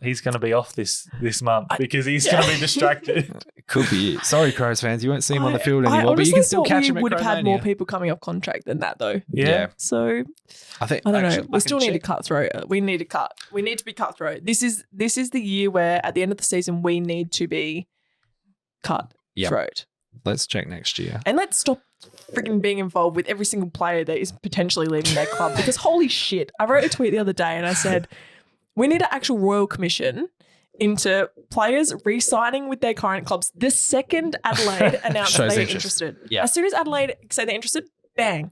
he's going to be off this month because he's going to be distracted. Could be it. Sorry, Crows fans, you won't see him on the field I anymore, but you honestly can still thought catch we him at would have had more Cromania. people coming off contract than that, though. Yeah. So I think I don't actually, know. We I still can need to check. cutthroat. We need to cut. We need to be cutthroat. This is the year where at the end of the season we need to be cutthroat. Let's check next year. And let's stop freaking being involved with every single player that is potentially leaving their club. Because holy shit, I wrote a tweet the other day and I said, we need an actual royal commission into players re-signing with their current clubs the second Adelaide announced Shows they're interest. interested. Yeah. As soon as Adelaide say they're interested, bang.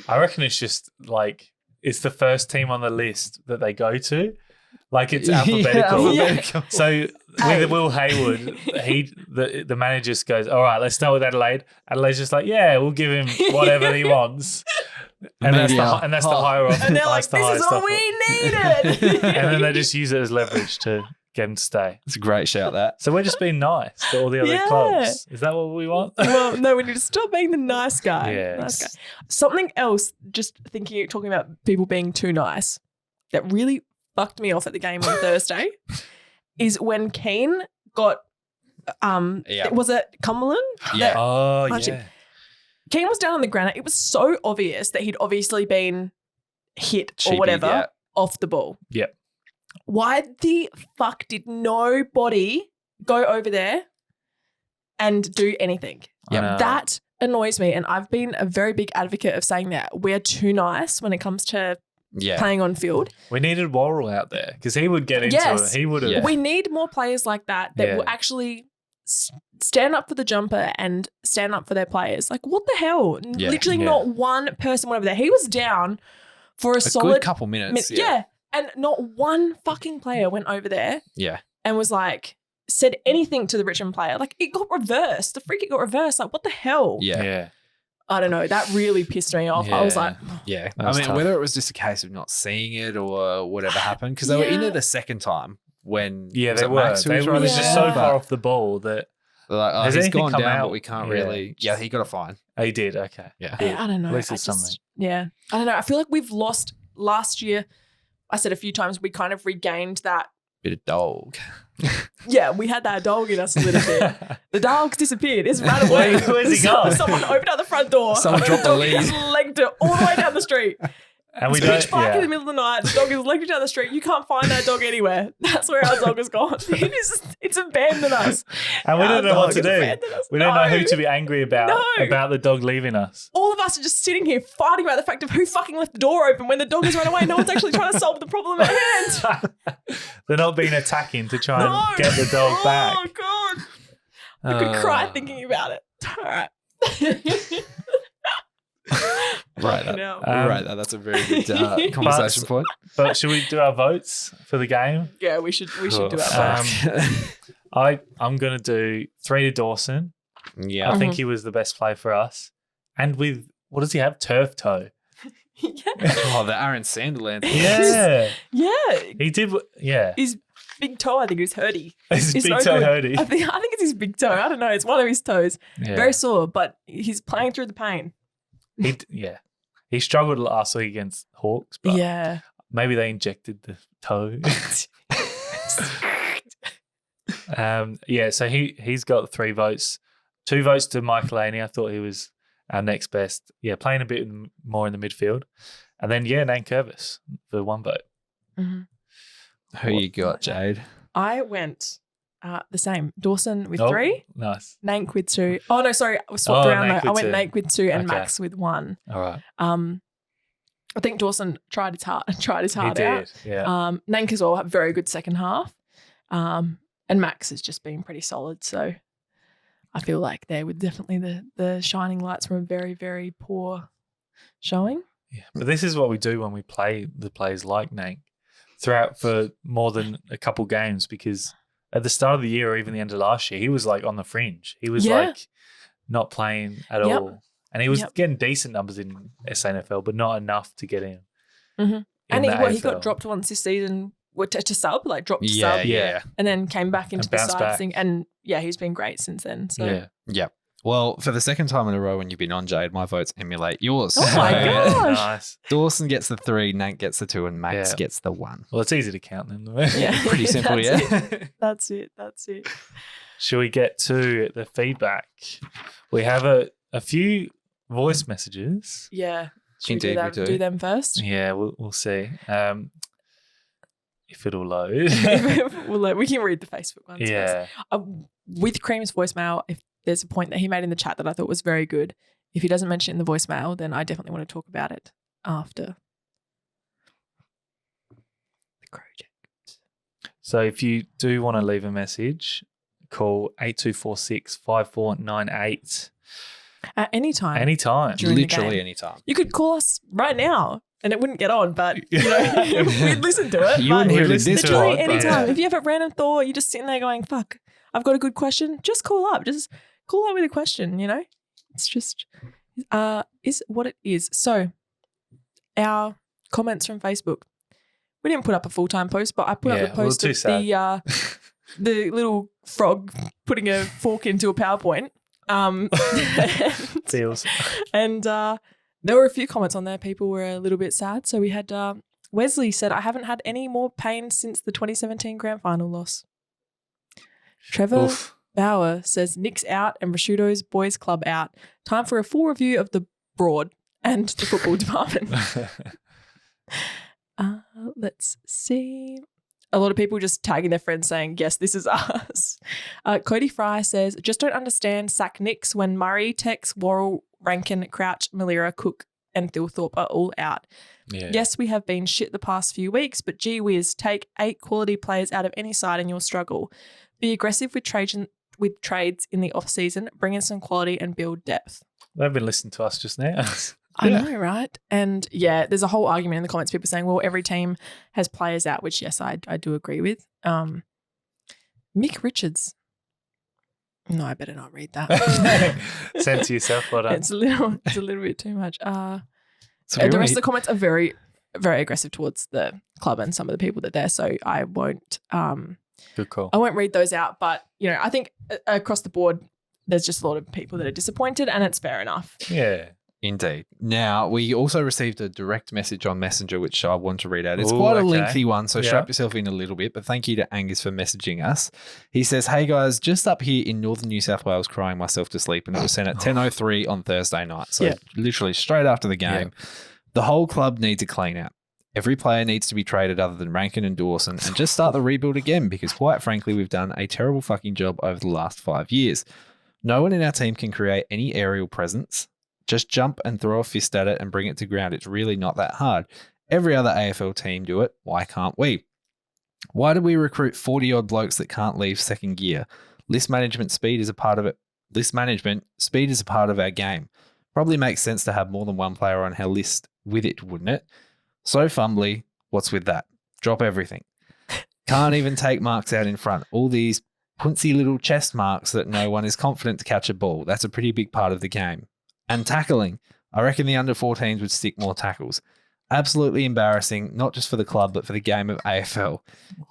I reckon it's just like it's the first team on the list that they go to. Like it's alphabetical. Yeah. So Hey. with Will Hayward, the manager just goes, all right, let's start with Adelaide. Adelaide's just like, yeah, we'll give him whatever he wants. And that's the higher off. And they're like, that's the this is highest all offer. we needed. And then they just use it as leverage to get him to stay. It's a great shout, that. So we're just being nice to all the other Yeah. clubs. Is that what we want? Well, no, we need to stop being the nice guy. Yeah. Nice guy. Something else, just talking about people being too nice, that really fucked me off at the game on Thursday is when Keane got, was it Cumberland? Yeah. Oh, Actually, yeah. Keane was down on the granite. It was so obvious that he'd obviously been hit Cheapy, or whatever yeah. off the ball. Yep. Why the fuck did nobody go over there and do anything? I know. That annoys me. And I've been a very big advocate of saying that we're too nice when it comes to Yeah. playing on field. We needed Worrell out there because he would get into Yes. it. He would have. Yeah. We need more players like that Yeah. will actually stand up for the jumper and stand up for their players. Like, what the hell? Yeah. Literally Yeah. not one person went over there. He was down for a A solid good couple minutes. yeah. And not one fucking player went over there Yeah. and was like, said anything to the Richmond player. Like, it got reversed. The free kick got reversed. Like, what the hell? Yeah. Yeah. I don't know. That really pissed me off. I was Yeah. like, Yeah. That I was mean, tough. whether it was just a case of not seeing it or whatever happened, because they were in Yeah. it the second time when Yeah, was they it were. Max who They was were running just Yeah. so it? far But off the ball that they're like, Has he's anything gone come down, out? but we can't Yeah. really. Yeah, he got a fine. he did. Okay. Yeah. Good. I don't know. At least I it's just- something. Yeah. I don't know. I feel like we've lost last year. I said a few times, we kind of regained that. Bit of dog. Yeah, we had that dog in us a little bit. The dog's disappeared. It's ran away. Where's he gone? Someone opened up the front door. Someone dropped the lead. He's legged it all the way down the street. And we It's pitch don't. black in Yeah. the middle of the night. The dog is legged down the street. You can't find that dog anywhere. That's where our dog has gone. It's abandoned us. And we Our don't know what dog to has do. abandoned us. We don't know who No. to be angry about No. the dog leaving us. All of us are just sitting here fighting about the fact of who fucking left the door open when the dog has run away. No one's actually trying to solve the problem at hand. They're not being attacking to try No. and get the dog back. Oh, God. I could cry thinking about it. All right. Right. Fucking hell. Right. That's a very good conversation point. But should we do our votes for the game? Yeah, we should do our Um, votes. I'm going to do 3 to Dawson. Yeah. I think he was the best play for us. And with, what does he have? Turf toe. Yeah. Oh, the Aaron Sanderland. Yeah. Yeah. He did. Yeah. His big toe, I think, is hurdy. His It's big no toe good. hurdy. I think it's his big toe. I don't know. It's one of his toes. Yeah. Very sore, but he's playing through the pain. Yeah. He struggled last week against Hawks, but Yeah. maybe they injected the toe. So he's got 3 votes. 2 votes to Michael Laney. I thought he was our next best. Yeah, playing a bit more in the midfield. And then, Nane Curvis for 1 vote. Mhm. Who you got, Jade? I went the same. Dawson with Oh, 3, Nice. Nank with 2. Oh, no, sorry. I swapped around Nank though. I with went 2. Nank with 2 and Okay. Max with 1. All right. I think Dawson tried his heart He out. did. Yeah. Nank as well had very good second half. And Max has just been pretty solid. So I feel like they were definitely the shining lights from a very, very poor showing. Yeah. But this is what we do when we play the players like Nank throughout for more than a couple games, because at the start of the year or even the end of last year, he was like on the fringe. He was Yeah. like not playing at Yep. all. And he was Yep. getting decent numbers in SNFL, but not enough to get in. Mhm. And in he the got AFL. dropped once this season to sub, like dropped to Yeah, sub, yeah. and then came back into And the bounced side back. thing. And yeah, he's been great since then. So Yeah. Yeah. Well, for the second time in a row when you've been on, Jade, my votes emulate yours. Oh my So God. Nice. Dawson gets the 3, Nank gets the 2, and Max Yeah. gets the 1. Well, it's easy to count them. Though. yeah, Pretty simple, That's yeah. it. That's it. Should we get to the feedback? We have a few voice messages. Yeah. Should Indeed, we do. do them first? Yeah, we'll see if it'll load. We can read the Facebook ones first. Yeah. With Cream's voicemail, if there's a point that he made in the chat that I thought was very good, if he doesn't mention it in the voicemail, then I definitely want to talk about it after the Crowject. So if you do want to leave a message, call 8246 5498 At any time. anytime. During the Literally game. any time. You could call us right now and it wouldn't get on, but we'd listen to it. You but wouldn't hear it listen this to it, literally pod, but- anytime. Yeah. If you have a random thought, you're just sitting there going, fuck, I've got a good question, just call up. Just call up with a question, It's just is what it is. So our comments from Facebook. We didn't put up a full-time post, but I put up Yeah, a post too of sad. the little frog putting a fork into a PowerPoint. Deals. And there were a few comments on there. People were a little bit sad. So we had Wesley said, I haven't had any more pain since the 2017 grand final loss. Trevor Oof. Bauer says, Nick's out and Rashudo's boys club out. Time for a full review of the Broad and the football department. Let's see. A lot of people just tagging their friends saying, yes, this is us. Cody Fry says, just don't understand sack Nicks when Murray, Tex, Worrell, Rankin, Crouch, Malira, Cook and Thilthorpe are all out. Yeah. Yes, we have been shit the past few weeks, but gee whiz, take 8 quality players out of any side and you'll struggle. Be aggressive with trades in the off-season, bring in some quality and build depth. They've been listening to us just now. I know, right? And yeah, there's a whole argument in the comments, people saying, well, every team has players out, which yes, I do agree with. Mick Richards. No, I better not read that. Send to yourself. Well done. It's a little bit too much. So The rest of the comments are very, very aggressive towards the club and some of the people that are there. So I won't Good call. I won't read those out. But I think across the board, there's just a lot of people that are disappointed, and it's fair enough. Yeah. Indeed. Now, we also received a direct message on Messenger, which I want to read out. It's Ooh, quite a okay. lengthy one, so Yeah. strap yourself in a little bit. But thank you to Angus for messaging us. He says, "Hey guys, just up here in northern New South Wales, crying myself to sleep, and it was sent at 10:03 on Thursday night. So Yeah. literally straight after the game. The whole club needs a clean out. Every player needs to be traded other than Rankin and Dawson, and just start the rebuild again, because quite frankly, we've done a terrible fucking job over the last 5 years. No one in our team can create any aerial presence. Just jump and throw a fist at it and bring it to ground. It's really not that hard. Every other AFL team do it. Why can't we? Why do we recruit 40-odd blokes that can't leave second gear? List management speed is a part of it. List management speed is a part of our game. Probably makes sense to have more than one player on our list with it, wouldn't it? So fumbly, what's with that? Drop everything. Can't even take marks out in front. All these punsy little chest marks that no one is confident to catch a ball. That's a pretty big part of the game. And tackling. I reckon the under 14s would stick more tackles. Absolutely embarrassing, not just for the club, but for the game of AFL.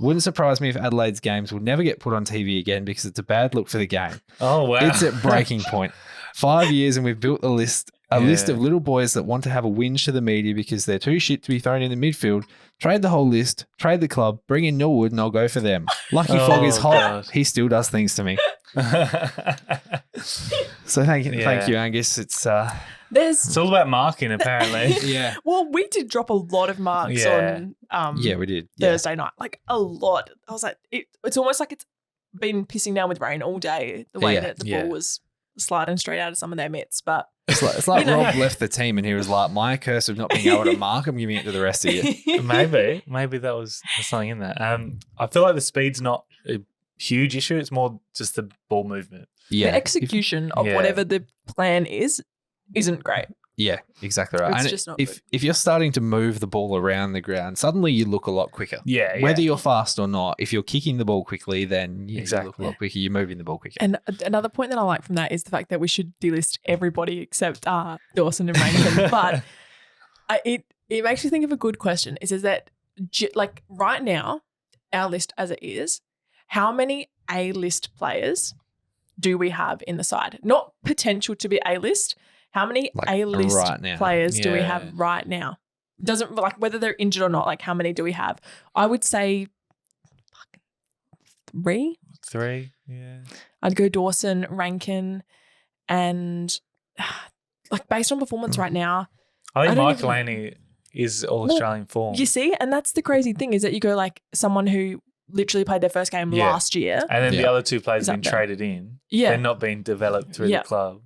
Wouldn't surprise me if Adelaide's games will never get put on TV again because it's a bad look for the game. Oh, wow. It's at breaking point. 5 years and we've built a list of little boys that want to have a whinge to the media because they're too shit to be thrown in the midfield. Trade the whole list, trade the club, bring in Norwood and I'll go for them. Lucky Fogg is hot. God. He still does things to me. So thank you, Angus. It's There's all about marking, apparently. yeah, well, we did drop a lot of marks Yeah. on we did. Yeah. Thursday night, like a lot. I was like, it's almost like it's been pissing down with rain all day. The way that the ball was sliding straight out of some of their mitts, but It's like You know. Rob left the team and he was like, "My curse of not being able to mark, I'm giving it to the rest of you." Maybe that was there's something in that. I feel like the speed's not a huge issue. It's more just the ball movement. Yeah, the execution of Yeah. whatever the plan isn't great. Yeah, exactly right. It's And just not if good. if you're starting to move the ball around the ground, suddenly you look a lot quicker. Yeah, Whether you're fast or not, if you're kicking the ball quickly, then you look Exactly. a lot quicker. You're moving the ball quicker. And another point that I like from that is the fact that we should delist everybody except Dawson and Rankin. But it makes me think of a good question. It says that like right now, our list as it is, how many A-list players do we have in the side? Not potential to be A-list. How many Like, A-list right now. players do we Yeah. have right now? Doesn't like whether they're injured or not. Like how many do we have? I would say three. 3. Yeah. I'd go Dawson, Rankin, and like based on performance right now, I think I don't Mike even- Laney is all Well, Australian form. you see, and that's the crazy thing is that you go like someone who literally played their first game Yeah. last year. And then Yeah. the other two players Is have up been there. traded in. Yeah. They're not being developed through Yeah. the club.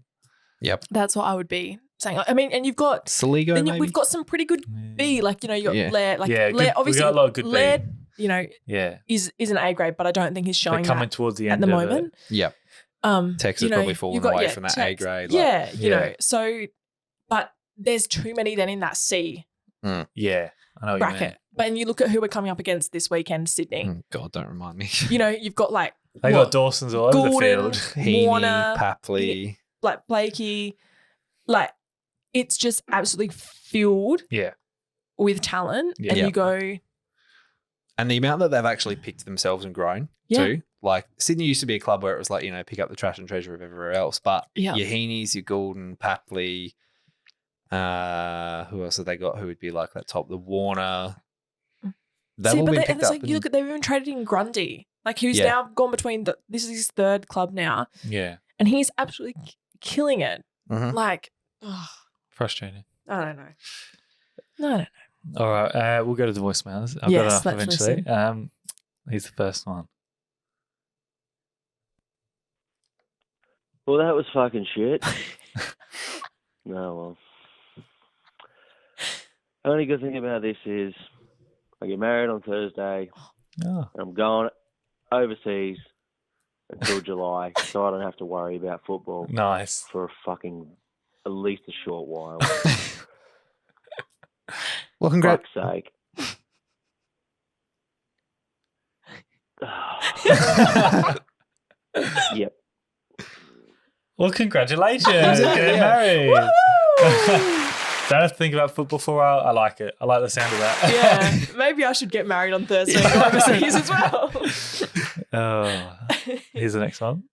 Yep. That's what I would be saying. I mean, and you've got Saligo, then maybe? we've got some pretty good B. Like you know, you got Yeah. Laird. Like Yeah, Laird, good- we obviously, got a lot of good B. Laird, you know, Yeah. is an A grade, but I don't think he's They're showing coming that towards the at end the of moment. Yep. Tex you has know, probably you've fallen got, away yeah, from that A Tex. grade. Yeah, you Yeah. know. So, but there's too many then in that C it. Yeah. I know what you mean. bracket. But when you look at who we're coming up against this weekend, Sydney. Oh, God, don't remind me. You know, you've got like They what, got Dawson's all over Gordon, the field. Heaney, Warner, Papley. like Blakey, like it's just absolutely filled Yeah. with talent, Yeah. and Yeah. you go, And the amount that they've actually picked themselves and grown Yeah. too. Like Sydney used to be a club where it was like, you know, pick up the trash and treasure of everywhere else. But Yeah. your Heaney's, your Gordon, Papley, who else have they got who would be like that top? The Warner. They've all but been and picked it's up. like you look at they've even traded in Grundy, like who's Yeah. now gone between this is his third club now, Yeah. and he's absolutely killing it. Mhm. Like, ugh, Frustrating. I don't know. No, I don't know. All right. We'll go to the voicemails. I've Yes, got enough let's eventually. Here's the first one. Well, that was fucking shit. No, well. Only good thing about this is I get married on Thursday Oh. and I'm going overseas until July, so I don't have to worry about football Nice. for at least a short while. Well, congrats. Fuck's sake. Yep. Well, congratulations. Getting married. Don't have to think about football for a while. I like it. I like the sound of that. Yeah, maybe I should get married on Thursday and go overseas as well. Oh, here's the next one.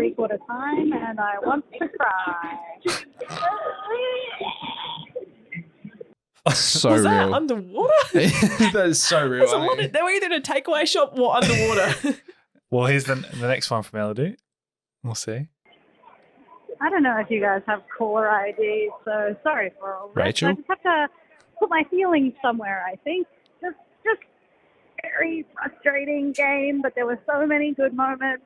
3/4 time, and I want to cry. So Was that real. underwater? That is so real. There's a lot of, they were either in a takeaway shop or underwater. Well, here's the next one from Elodie. We'll see. I don't know if you guys have caller ID, so sorry for all this. Rachel? I just have to put my feelings somewhere, I think. Just very frustrating game, but there were so many good moments.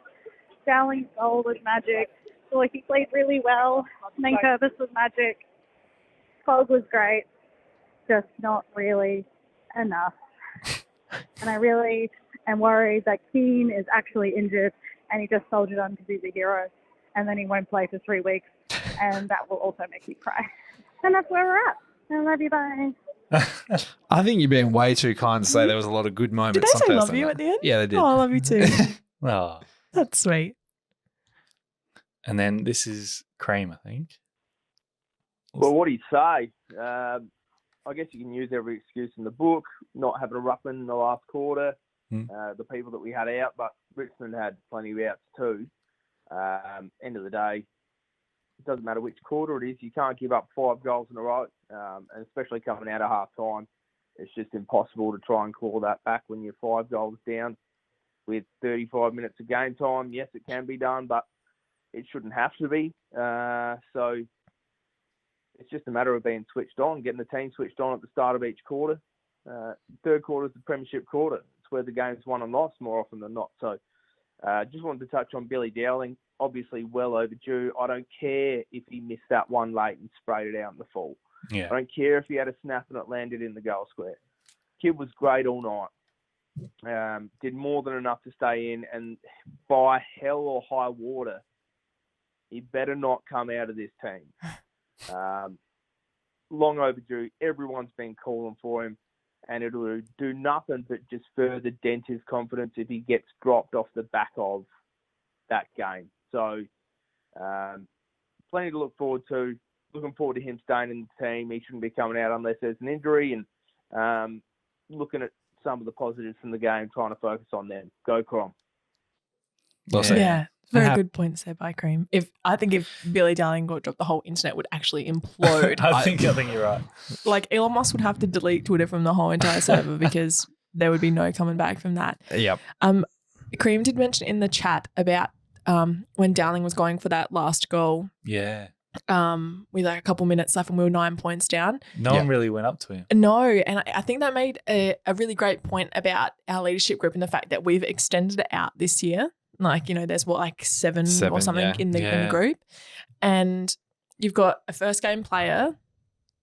Dowling's goal was magic. I feel like he played really well. Nankervis was magic. Cog was great. Just not really enough. And I really am worried that Keane is actually injured and he just soldiered on to be the hero. And then he won't play for 3 weeks. And that will also make me cry. And that's where we're at. I love you, bye. I think you're being way too kind to say there was a lot of good moments. Did they on say love Thursday you night. at the end? Yeah, they did. Oh, I love you too. Oh. That's sweet. And then this is Cream, I think. Well, what do you say? I guess you can use every excuse in the book, not having a ruckman in the last quarter, the people that we had out, but Richmond had plenty of outs too. End of the day, it doesn't matter which quarter it is, you can't give up 5 goals in a row, and especially coming out of half-time. It's just impossible to try and claw that back when you're 5 goals down with 35 minutes of game time. Yes, it can be done, but it shouldn't have to be. So it's just a matter of being switched on, getting the team switched on at the start of each quarter. Third quarter is the premiership quarter. It's where the game's won and lost more often than not. So just wanted to touch on Billy Dowling. Obviously well overdue. I don't care if he missed that one late and sprayed it out in the full. Yeah. I don't care if he had a snap and it landed in the goal square. Kid was great all night. Did more than enough to stay in, and by hell or high water, he better not come out of this team. Long overdue. Everyone's been calling for him, and it'll do nothing but just further dent his confidence if he gets dropped off the back of that game. So plenty to look forward to. Looking forward to him staying in the team. He shouldn't be coming out unless there's an injury, and looking at some of the positives from the game, trying to focus on them. Go Crom. Well said. Yeah. Very good points there by Cream. I think if Billy Dowling got dropped, the whole internet would actually implode. I think you're right. Like Elon Musk would have to delete Twitter from the whole entire server because there would be no coming back from that. Yep. Cream did mention in the chat about when Dowling was going for that last goal. Yeah. With like a couple minutes left and we were 9 points down. No one really went up to him. No, and I think that made a really great point about our leadership group and the fact that we've extended it out this year. Like, there's seven or something in the group. And you've got a first game player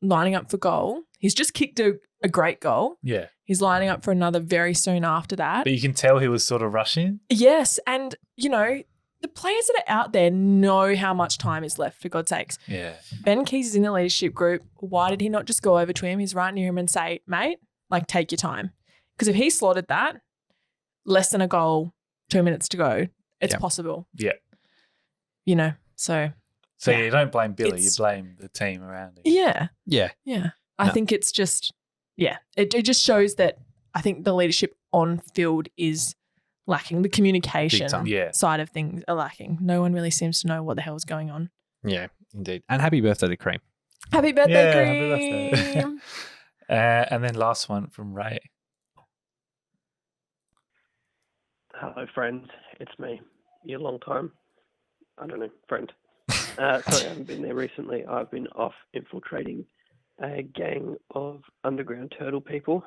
lining up for goal. He's just kicked a great goal. Yeah. He's lining up for another very soon after that. But you can tell he was sort of rushing. Yes. And, the players that are out there know how much time is left, for God's sakes. Yeah. Ben Keys is in the leadership group. Why did he not just go over to him? He's right near him and say, mate, take your time. Because if he slotted that, less than a goal, 2 minutes to go, it's possible. Yeah. So you don't blame Billy, you blame the team around him. Yeah. Yeah. Yeah. I think it's just, it just shows that I think the leadership on field is lacking. The communication side of things are lacking. No one really seems to know what the hell's going on. Yeah, indeed. And happy birthday to Cream. Happy birthday, Happy Cream. birthday. And then last one from Ray. Hello, friends. It's me. Your long time, friend. Sorry, I haven't been there recently. I've been off infiltrating a gang of underground turtle people.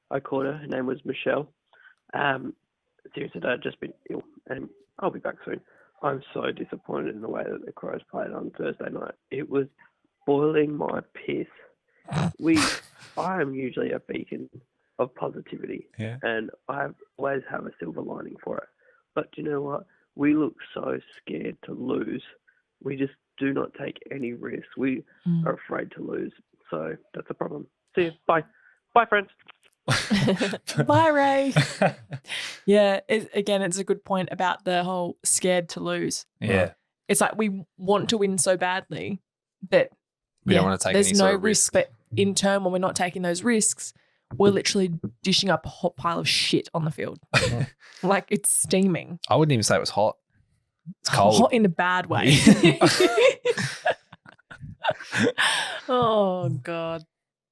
I caught her. Her name was Michelle. Seriously, I've just been ill, and I'll be back soon. I'm so disappointed in the way that the Crows played on Thursday night. It was boiling my piss. I am usually a beacon of positivity, and I always have a silver lining for it. But do you know what? We look so scared to lose. We just do not take any risks. We are afraid to lose. So that's a problem. See you. Bye. Bye, friends. Bye, Ray. Yeah, it's a good point about the whole scared to lose. Yeah. It's like we want to win so badly that we don't want to take there's any no sort of risk. But in turn, when we're not taking those risks, we're literally dishing up a hot pile of shit on the field. Like it's steaming. I wouldn't even say it was hot. It's cold. Hot in a bad way. Oh, God.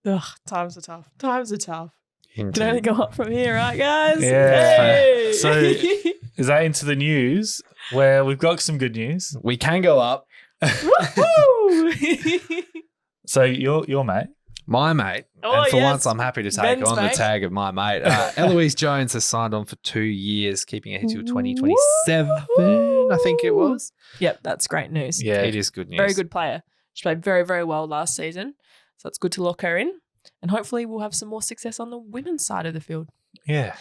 Ugh, times are tough. Times are tough. Can only go up from here, right, guys? Yeah. Hey! So is that into the news where we've got some good news? We can go up. Woohoo! So your mate. My mate, Oh, and for yes. once I'm happy to take Ben's on mate. the tag of my mate. Eloise Jones has signed on for 2 years, keeping her until 2027, I think it was. Yep, that's great news. Yeah. It is good news. Very good player. She played very, very well last season. So it's good to lock her in. And hopefully we'll have some more success on the women's side of the field. Yeah.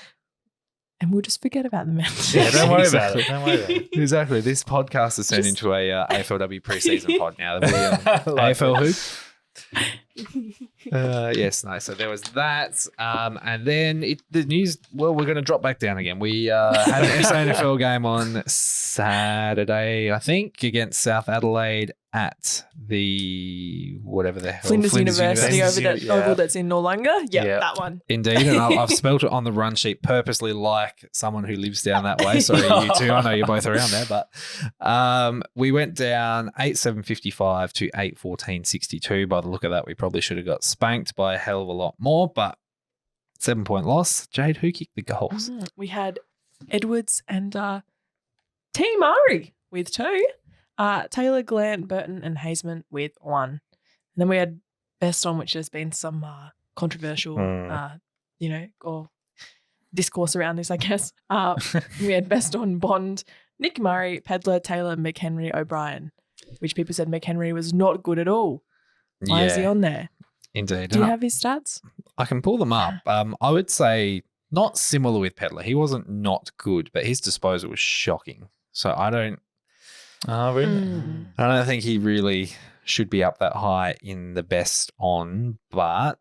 And we'll just forget about the men. Yeah, don't worry Exactly. about it. Don't worry about it. Exactly. This podcast has turned into a AFLW preseason pod now. AFL hoop. Yes, no. So there was that, and then the news. Well, we're going to drop back down again. We had an SANFL game on Saturday, I think, against South Adelaide at the whatever the hell Flinders University over that Yeah. oval that's in Noarlunga. Yep, Yeah. that one. Indeed, and I've spelt it on the run sheet purposely, like someone who lives down that way. Sorry, you two. I know you're both around there, but we went down 8-7-55 to 8-14-62. By the look of that, we probably should have got spanked by a hell of a lot more, but 7-point loss. Jade, who kicked the goals? We had Edwards and T. Murray with 2. Taylor, Glant, Burton, and Hazeman with 1. And then we had best on, which has been some controversial, or discourse around this, I guess. We had best on Bond, Nick Murray, Pedler, Taylor, McHenry, O'Brien, which people said McHenry was not good at all. Why is he on there? Indeed. Do you have his stats? I can pull them up. I would say not similar with Pedler. He wasn't not good, but his disposal was shocking. So I don't think he really should be up that high in the best on, but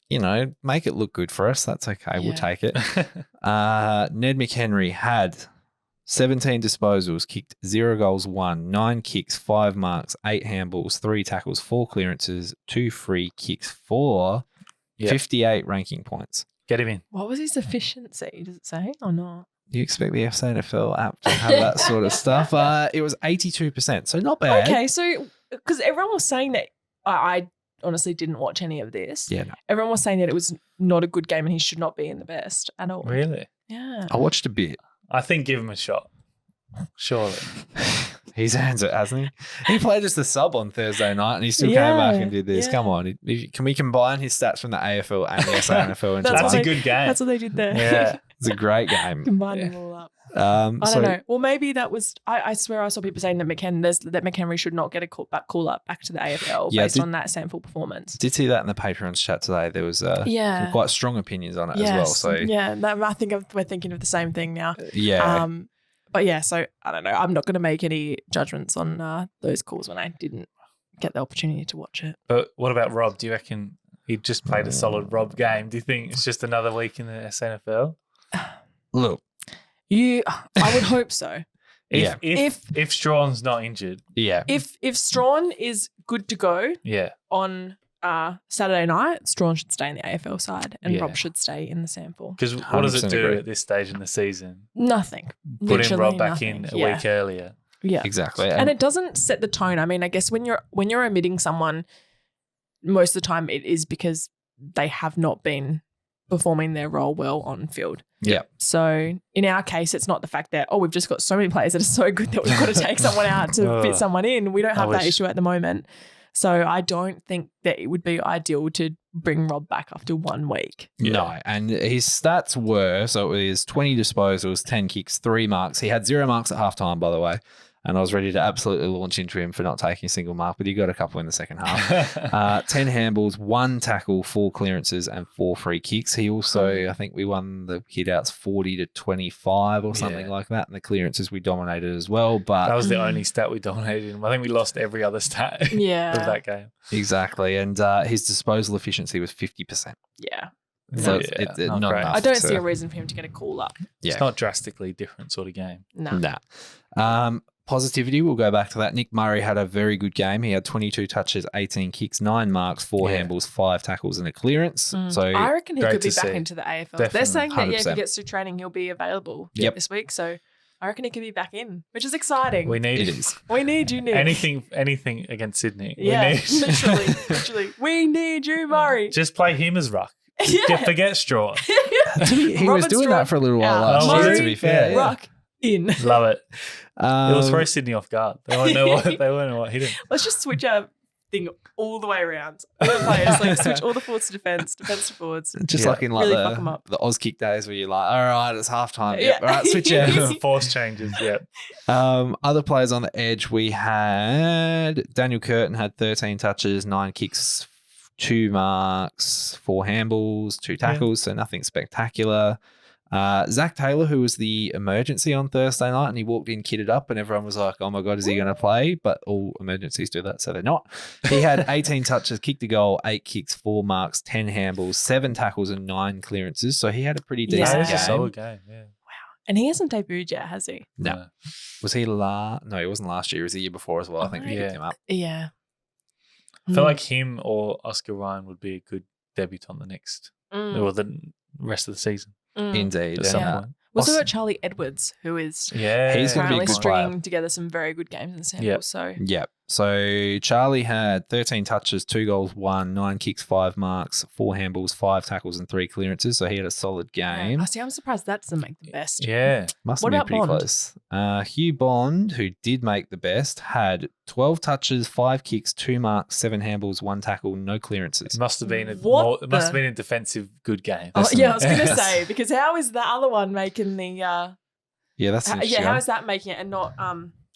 make it look good for us. That's okay. We'll take it. Ned McHenry had 17 disposals, kicked 0 goals, 1, 9 kicks, 5 marks, 8 handballs, 3 tackles, 4 clearances, 2 free kicks, 4, 58 ranking points. Get him in. What was his efficiency? Does it say or not? You expect the SANFL app to have that sort of stuff. It was 82%, so not bad. Okay, so because everyone was saying that, I honestly didn't watch any of this. Yeah, no. Everyone was saying that it was not a good game and he should not be in the best at all. Really? Yeah. I watched a bit. I think give him a shot. Surely. He's earned it, hasn't he? He played as the sub on Thursday night and he still came back and did this. Come on. Can we combine his stats from the AFL and the SANFL into That's one? a good game. That's what they did there. Yeah. It's a great game. Combine them all up. I I don't know. Well, maybe that was. I swear I saw people saying that McHenry should not get a call up back to the AFL based on that sample performance. Did see that in the Patreon's chat today. There was some quite strong opinions on it as well. So I think we're thinking of the same thing now. Yeah. But yeah, so I don't know. I'm not going to make any judgments on those calls when I didn't get the opportunity to watch it. But what about Rob? Do you reckon he just played a solid Rob game? Do you think it's just another week in the SANFL? Look. I would hope so. If Strawn's not injured. Yeah. If Strawn is good to go on Saturday night, Strawn should stay in the AFL side and Rob should stay in the sample. Because what does it do agree. at this stage in the season? Nothing. Putting Rob Literally back nothing. in a week earlier. Yeah. Exactly. And it doesn't set the tone. I mean, I guess when you're omitting someone, most of the time it is because they have not been performing their role well on field. Yeah. So in our case, it's not the fact that, we've just got so many players that are so good that we've got to take someone out to fit someone in. We don't have that issue at the moment. So I don't think that it would be ideal to bring Rob back after 1 week. No, and his stats were, so it was 20 disposals, 10 kicks, 3 marks. He had 0 marks at halftime, by the way. And I was ready to absolutely launch into him for not taking a single mark, but he got a couple in the second half. 10 handballs, 1 tackle, 4 clearances, and 4 free kicks. He also, I think we won the hit-outs 40-25 or something like that, and the clearances we dominated as well. But that was the only stat we dominated in. I think we lost every other stat of that game. Exactly, and his disposal efficiency was 50%. Yeah. So not not great. enough. I don't see a reason for him to get a call up. Yeah. It's not drastically different sort of game. No. Nah. Positivity, we'll go back to that. Nick Murray had a very good game. He had 22 touches, 18 kicks, 9 marks, 4 handballs, 5 tackles, and a clearance. So I reckon he great could be to back see. into the AFL. Definitely. They're saying that if he 100%. gets through training, he'll be available Yep. this week. So I reckon he could be back in, which is exciting. We need It is. We need you, Nick. anything against Sydney. Yeah, We need literally. We need you, Murray. just play him as ruck. Yeah. Forget Straw. He was Robert doing Straw that for a little while out. last year, Murray, to be fair. yeah. Ruck in. Love it. It will throw Um, Sydney off guard. They won't know what hit him. Let's just switch our thing all the way around. All the players, like switch all the forwards to defence to forwards. just Yeah. like in like Really fuck 'em up. the Oz kick days where you're like, all right, it's halftime. Yeah. Yep, all right, switch out. Force changes. Yeah. Other players on the edge, we had Daniel Curtin had 13 touches, 9 kicks, 2 marks, 4 handballs, 2 tackles, so nothing spectacular. Zach Taylor, who was the emergency on Thursday night, and he walked in kitted up, and everyone was like, oh my God, is he going to play? But all emergencies do that, so they're not. He had 18 touches, kicked a goal, 8 kicks, 4 marks, 10 handballs, 7 tackles, and 9 clearances. So he had a pretty Yeah. decent That is game. a solid game. Yeah. And he hasn't debuted yet, has he? No. Was he No, he wasn't last year. It was the year before as well. I think we Yeah. picked him up. Yeah. I feel like him or Oscar Ryan would be a good debutant the next or the rest of the season. Indeed. At some Yeah. point. Also Austin- got Charlie Edwards, who is Yeah. He's gonna be a currently good player. stringing together some very good games in sample. Yep. So Yep. So Charlie had 13 touches, 2 goals, 1, 9 kicks, 5 marks, 4 handballs, 5 tackles, and 3 clearances. So he had a solid game. I see. I'm surprised that doesn't make the best. Yeah. Must What have been about pretty Bond? close. Hugh Bond, who did make the best, had 12 touches, 5 kicks, 2 marks, 7 handballs, 1 tackle, no clearances. It must have been What it must the- have been a defensive good game. Oh, yeah, I was going to Yes. say, because how is the other one making the Yeah, that's interesting. how is that making it and not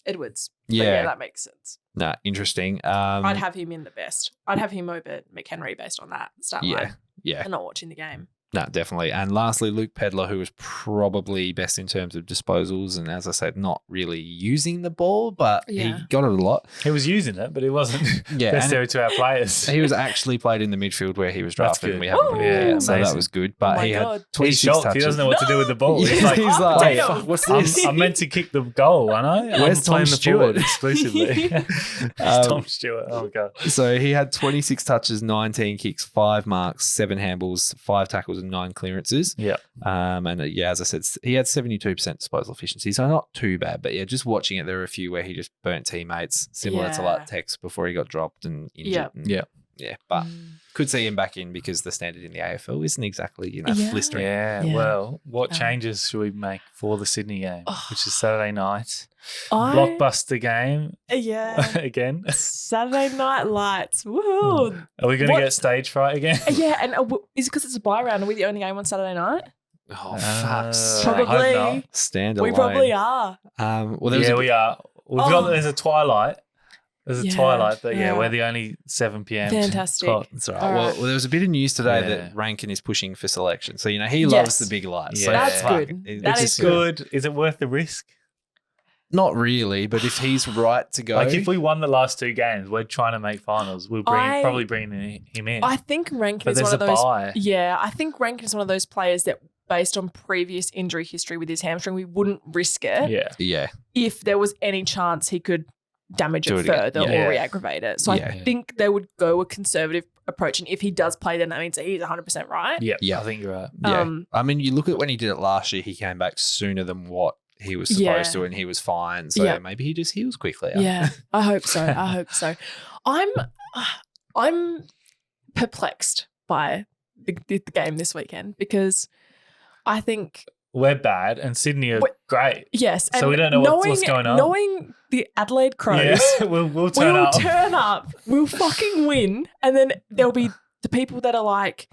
Edwards? But Yeah. that makes sense. Nah, interesting. I'd have him in the best. I'd have him over McHenry based on that start line Yeah. and not watching the game. No, definitely. And lastly, Luke Pedler, who was probably best in terms of disposals and, as I said, not really using the ball, but Yeah. he got it a lot. He was using it, but it wasn't Yeah, necessary to our players. He was actually played in the midfield where he was That's drafted. And good. we haven't put him Yeah, in, so that amazing. was good. Oh But my he God. had He's 26 shocked. touches. He doesn't know what to do with the ball. He's like, He's like, potato. fuck, what's this? I'm meant to kick the goal, I know. Where's I'm Tom playing the Stewart? forward exclusively. It's Tom Stewart. Oh, God. So he had 26 touches, 19 kicks, 5 marks, 7 handballs, 5 tackles, and 9 clearances. Yeah. Yeah, as I said, he had 72% disposal efficiency, so not too bad. But yeah, just watching it, there were a few where he just burnt teammates, similar to Yeah. like Tex before he got dropped and injured. Yeah. And- Yeah. yeah. But could see him back in because the standard in the AFL isn't exactly, Yeah. blistering. Yeah. Yeah. Well, what Um, changes should we make for the Sydney game, which is Saturday night? I- Blockbuster game Yeah. again. Saturday Night Lights. Woohoo. Are we going to What- get stage fright again? Yeah, and is it because it's a bye round? Are we the only game on Saturday night? Oh, fuck. Probably. I hope not. Stand We alone. probably are. Well, there was Yeah, a- we are. There's a twilight. There's a Yeah, twilight, but yeah. we're the only 7 p.m. Fantastic. slot. That's all right. All Well, right. there was a bit of news today Yeah. that Rankin is pushing for selection. So, he loves Yes. the big lights. Yeah. So, That's fuck, good. it- That it's is just Good. Is it worth the risk? Not really, but if he's right to go. Like if we won the last 2 games, we're trying to make finals. We'll probably bring him in. I think Rankin But is one there's of a those. bye. Yeah, I think Rankin is one of those players that, based on previous injury history with his hamstring, we wouldn't risk it Yeah. if there was any chance he could damage Do it it again. further Yeah. or re-aggravate it. So Yeah. I think they would go a conservative approach, and if he does play, then that means that he's 100% right. Yeah. I think you're right. Yeah. I mean, you look at when he did it last year, he came back sooner than what he was supposed Yeah. to, and he was fine. So Yeah. maybe he just heals quickly. Yeah, I hope so. I hope so. I'm perplexed by the game this weekend because I think We're bad, and Sydney are Wait. great. yes, So and we don't know what's going on. Knowing the Adelaide Crows, Yeah, we'll we turn will up. turn up, we'll fucking win, and then there'll be the people that are like,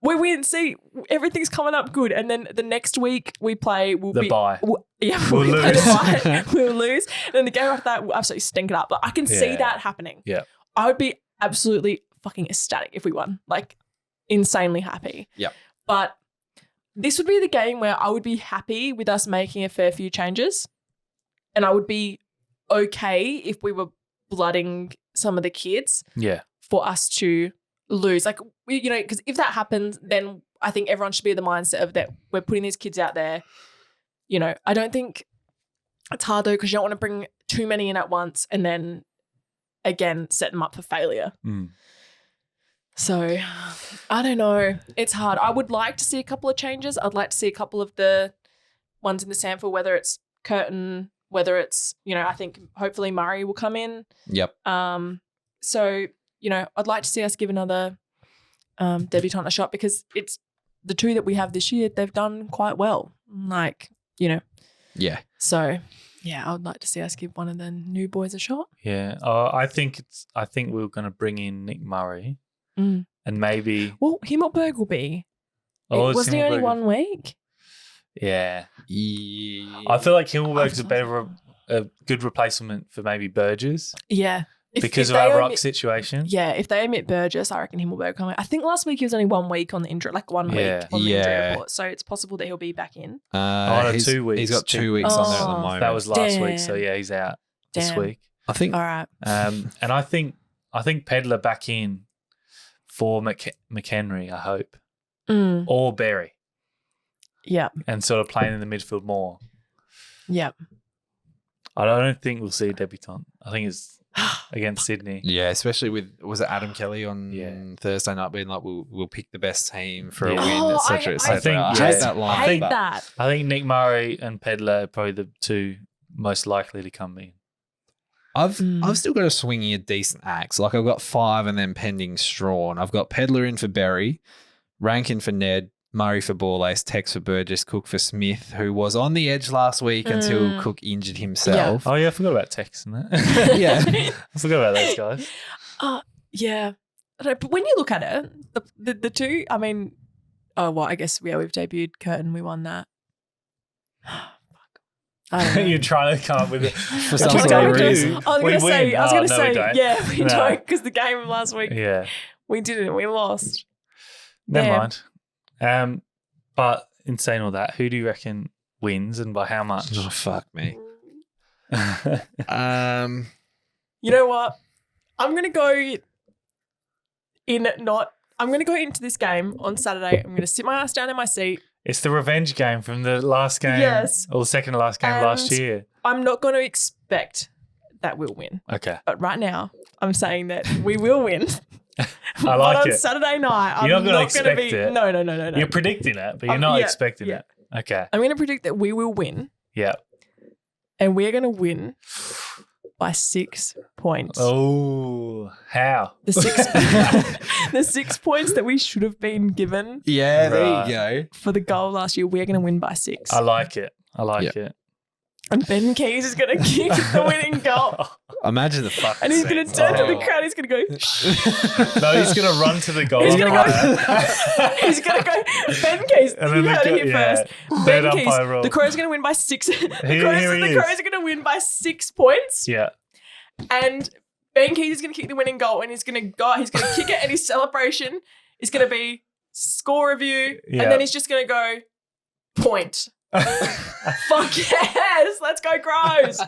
we win, see, everything's coming up good, and then the next week we play, we'll The be bye. We'll We'll play lose. the bye, we'll lose, and then the game after that we'll absolutely stink it up. But I can see Yeah. that happening. Yeah. I would be absolutely fucking ecstatic if we won, like insanely happy. Yep. But this would be the game where I would be happy with us making a fair few changes, and I would be okay if we were blooding some of the kids Yeah. for us to lose. Like, because if that happens, then I think everyone should be in the mindset of that we're putting these kids out there. I don't think it's hard though, because you don't want to bring too many in at once and then again set them up for failure. Mm. So I don't know. It's hard. I would like to see a couple of changes. I'd like to see a couple of the ones in the sample, whether it's Curtin, whether it's, I think hopefully Murray will come in. Yep. So, I'd like to see us give another debutant a shot because it's the two that we have this year, they've done quite well. Yeah. So, yeah, I would like to see us give one of the new boys a shot. Yeah. I think we're going to bring in Nick Murray and maybe. Well, Himmelberg will be. Wasn't he only 1 week? Yeah. I feel like Himmelberg's a good replacement for maybe Burgess. Yeah. Because of our ruck situation. Yeah, if they omit Burgess, I reckon Himmelberg coming. I think last week he was only 1 week on the injury, week on the injury report. So it's possible that he'll be back in. 2 weeks. He's got 2 weeks on there at the moment. That was last week, so yeah, he's out this week. I think. All right. And I think Pedler back in for McHenry, I hope, or Berry. Yeah. And sort of playing in the midfield more. Yeah. I don't think we'll see a debutant. I think it's against Sydney. Yeah, especially was it Adam Kelly on Thursday night being like, we'll pick the best team for a win, etc. I hate that line. I hate that. I think Nick Murray and Pedler are probably the two most likely to come in. I've still got a swinging a decent axe. Like I've got 5 and then pending Strawn. I've got Pedler in for Berry, Rankin for Ned, Murray for Borlace, Tex for Burgess, Cook for Smith, who was on the edge last week until Cook injured himself. Yeah. Oh, yeah, I forgot about Tex and that. Yeah. I forgot about those guys. Yeah. But when you look at it, the two, I mean, I guess, we've debuted Curtin. We won that. You're trying to come up with it for some reason. I was going to say, we don't. Yeah, we don't, because the game last week, we didn't. We lost. Never mind. But in saying all that, who do you reckon wins and by how much? Oh, fuck me. You know what? I'm going to go into this game on Saturday. I'm going to sit my ass down in my seat. It's the revenge game from the last game. Yes. Or the second to last game last year. I'm not going to expect that we'll win. Okay. But right now, I'm saying that we will win. I like but it. on Saturday night, you're I'm not not going going to to be. it. No. You're predicting it, but you're not expecting it. Okay. I'm going to predict that we will win. Yeah. And we're going to win by 6 points. Oh, how? The 6 points that we should have been given. Yeah, there you go. For the goal last year, we're going to win by 6. I like it. it. And Ben Keys is going to kick the winning goal. Imagine the fuck. And he's going to turn to the crowd. He's going to go. Shh. No, he's going to run to the goal. He's going to go. Ben Keys. You heard it here first. Ben Keys. The Crows are going to win by 6. The Crows are going to win by 6 points. Yeah. And Ben Keys is going to kick the winning goal, and he's going to kick it, and his celebration is going to be score review, and then he's just going to go point. Fuck yes, let's go Crows.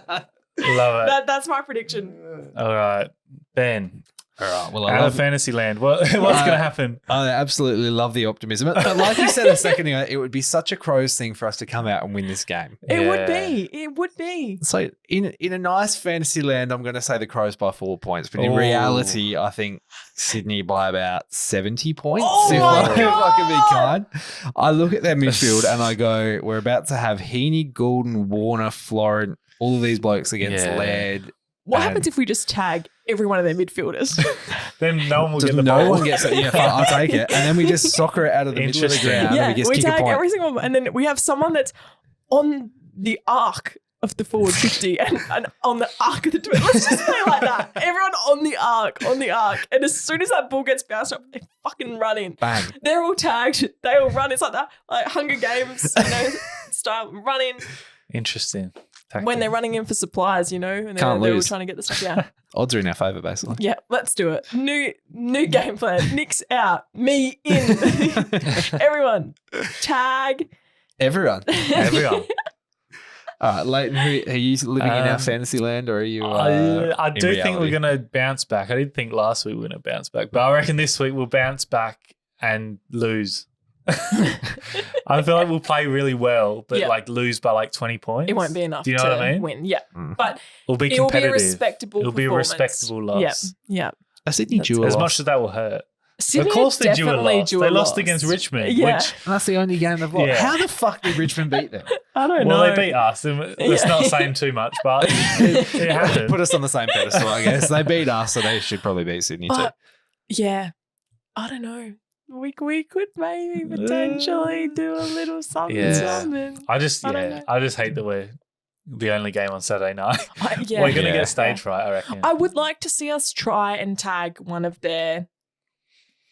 Love it. That's my prediction. All right, Ben. All right. Well, out of Fantasyland, what's going to happen? I absolutely love the optimism. But like you said a second ago, it would be such a Crows thing for us to come out and win this game. It would be. It would be. So in a nice Fantasyland, I'm going to say the Crows by 4 points. But in reality, I think Sydney by about 70 points. Oh my God. If I can be kind. I look at their midfield and I go, we're about to have Heaney, Goulden, Warner, Florent, all of these blokes against Laird. What happens if we just tag every one of their midfielders? Then no one will get the ball. No one gets it. Yeah, fine, I'll take it. And then we just soccer it out of the middle of the ground and we just kick a tag point. every single one. And then we have someone that's on the arc of the forward 50 and on the arc of the 20. Let's just play like that. Everyone on the arc. And as soon as that ball gets bounced up, they fucking run in. Bang. They're all tagged. They all run. It's like that, like Hunger Games, style, run in. Interesting. Tactic. When they're running in for supplies, and they're all trying to get the stuff down. Odds are in our favour, basically. Yeah, let's do it. New game plan. Nick's out. Me in. Everyone. Tag. Everyone. All right, Lleyton, are you living in our fantasy land or are you I do think we're going to bounce back. I didn't think last week we were going to bounce back, but I reckon this week we'll bounce back and lose. I feel like we'll play really well, but lose by 20 points. It won't be enough. Do you know what I mean? Win. Yeah, but it'll be competitive. It'll be a respectable. It'll be a respectable loss. Yeah. A Sydney duel as much as that will hurt. Sydney Of course they drew a definitely loss. drew They a lost loss. against Richmond, Yeah. which That's the only game they've lost. Yeah. How the fuck did Richmond beat them? I don't well, know. they beat us. And Let's not saying too much, but it happened. Put us on the same pedestal, I guess. They beat us, so they should probably beat Sydney too. But yeah, I don't know. We could maybe potentially do a little something. Yeah. something. I just I don't know. hate that we're the only game on Saturday night. Yeah. We're going to Yeah. get stage fright, I reckon. I would like to see us try and tag one of their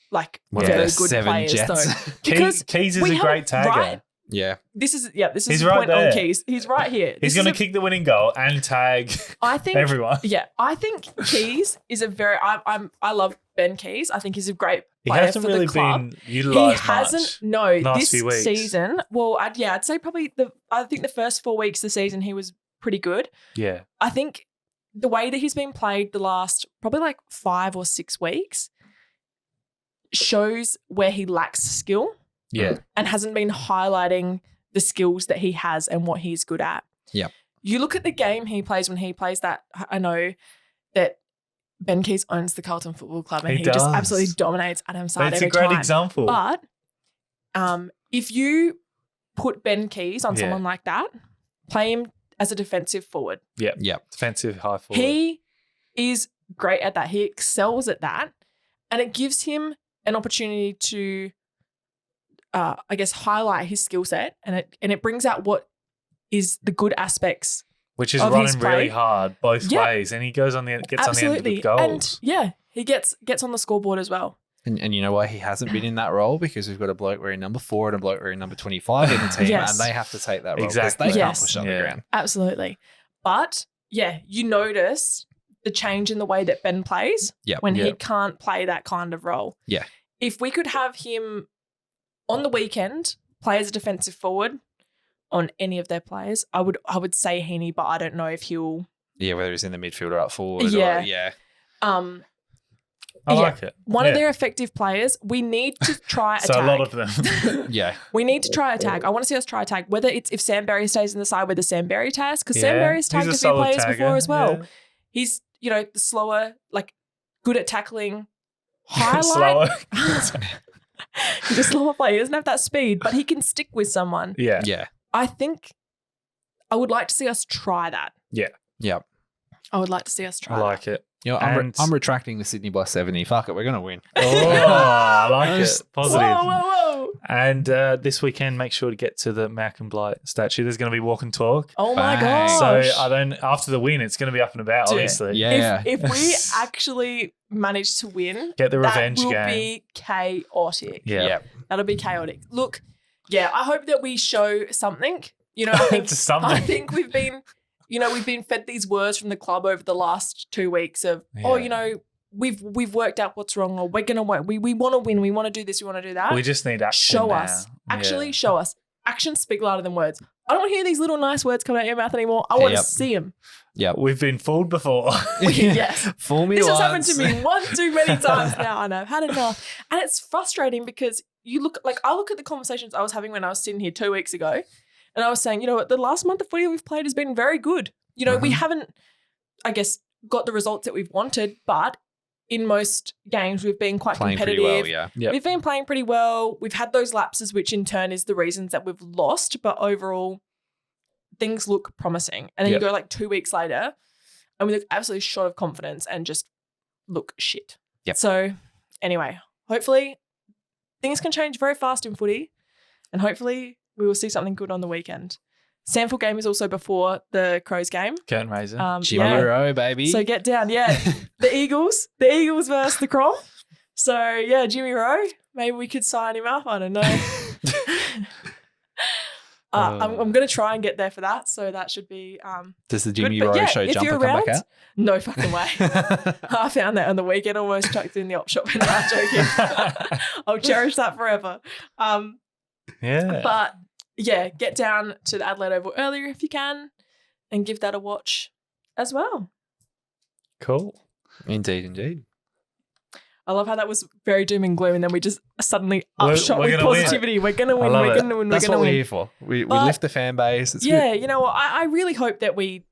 One of very their good 7 players Jets. though. Because Keys is we a great have- tagger. right? Yeah. This is He's the right point there. on Keys. He's right here. He's This going to is kick the winning goal and tag I think everyone. Yeah, I think Keys is a very. I love Ben Keys. I think he's a great He player hasn't for really the club. been He utilised hasn't. much. No, last this few weeks. season. Well, I'd say probably I think the first 4 weeks of the season he was pretty good. Yeah. I think the way that he's been played the last probably like 5 or 6 weeks shows where he lacks skill Yeah. and hasn't been highlighting the skills that he has and what he's good at. Yep. You look at the game he plays when he plays that. I know that Ben Keys owns the Carlton Football Club and He he just does. absolutely dominates Adam But Side it's a every great time. example. But if you put Ben Keys on Yeah. someone like that, play him as a defensive forward. Yeah. Yep. Defensive high forward. He is great at that. He excels at that. And it gives him an opportunity to, I guess, highlight his skill set. And it brings out what is the good aspects. Which is of his running play. really hard both Yeah. ways. And he goes on the gets on the end Absolutely. with goals. And yeah, he gets on the scoreboard as well. And you know why he hasn't been in that role? Because we've got a bloke wearing number 4 and a bloke wearing number 25 in the team, Yes. and they have to take that role because Exactly. they can't Yes. push up Yeah. the ground. Absolutely. But yeah, you notice the change in the way that Ben plays Yep. when he Yep. can't play that kind of role. Yeah. If we could have him on the weekend play as a defensive forward on any of their players, I would say Heaney, but I don't know if he'll. Yeah, whether he's in the midfield or up forward. Yeah. Or, yeah. I Yeah. like it. One Yeah. of their effective players, we need to try a So tag. a lot of them. Yeah. We need to try a tag. I want to see us try a tag. Whether it's if Sam Berry stays in the side, whether Sam Berry tags, because Sam Yeah. Berry's He's tagged a few solid players tagger, before as well. yeah. He's, the slower, like good at tackling. Highlight. Slower. He's a slower player. He doesn't have that speed, but he can stick with someone. Yeah. Yeah. I think I would like to see us try that. Yep. I would like to see us try I like it. You know, And- I'm retracting the Sydney by 70. Fuck it, we're going to win. Oh, I like it. that. Positive. Whoa. And this weekend, make sure to get to the Malcolm Blight statue. There's going to be walk and talk. Oh my Bang. gosh. So after the win, it's going to be up and about, Dude. obviously. Yeah. If we actually manage to win, Get the that revenge will game. be chaotic. Yeah. Yep. That'll be chaotic. Look, yeah, I hope that we show something. I think Just something. I think we've been fed these words from the club over the last 2 weeks of, Yeah. we've worked out what's wrong, or we're gonna work. We want to win. We want to do this. We want to do that. We just need action show now. us. Actually, Yeah. show us. Actions speak louder than words. I don't want to hear these little nice words coming out of your mouth anymore. I want to Yep. see them. Yep. We've been fooled before. Yes. Fool me This has once. happened to me one too many times now, and I've had enough. And it's frustrating because I look at the conversations I was having when I was sitting here 2 weeks ago, and I was saying, the last month of footy we've played has been very good. We haven't, I guess, got the results that we've wanted, but in most games we've been quite Playing pretty competitive. well, yeah. Yep. We've been playing pretty well. We've had those lapses, which in turn is the reasons that we've lost, but overall things look promising. And then Yep. you go like 2 weeks later and we look absolutely short of confidence and just look shit. Yep. So anyway, hopefully things can change very fast in footy, and hopefully we will see something good on the weekend. Sandford game is also before the Crows game. Curtain raiser. Jimmy yeah. Rowe, baby. So get down. Yeah. The Eagles versus the Crom. So yeah, Jimmy Rowe, maybe we could sign him up. I don't know. I'm going to try and get there for that. So that should be Does the good. Jimmy But Rowe yeah, show if jumper you're come around, back no fucking way. out? I found that on the weekend, almost chucked it in the op shop. And I'm joking. I'll cherish that forever. Yeah. But yeah, get down to the Adelaide Oval earlier if you can and give that a watch as well. Cool. Indeed. I love how that was very doom and gloom, and then we just suddenly We're upshot with gonna win. positivity. We're going to win. love We're it. going to win. That's We're what going we're to here win. for. We But- lift the fan base. It's Yeah, good. you know what? I really hope that we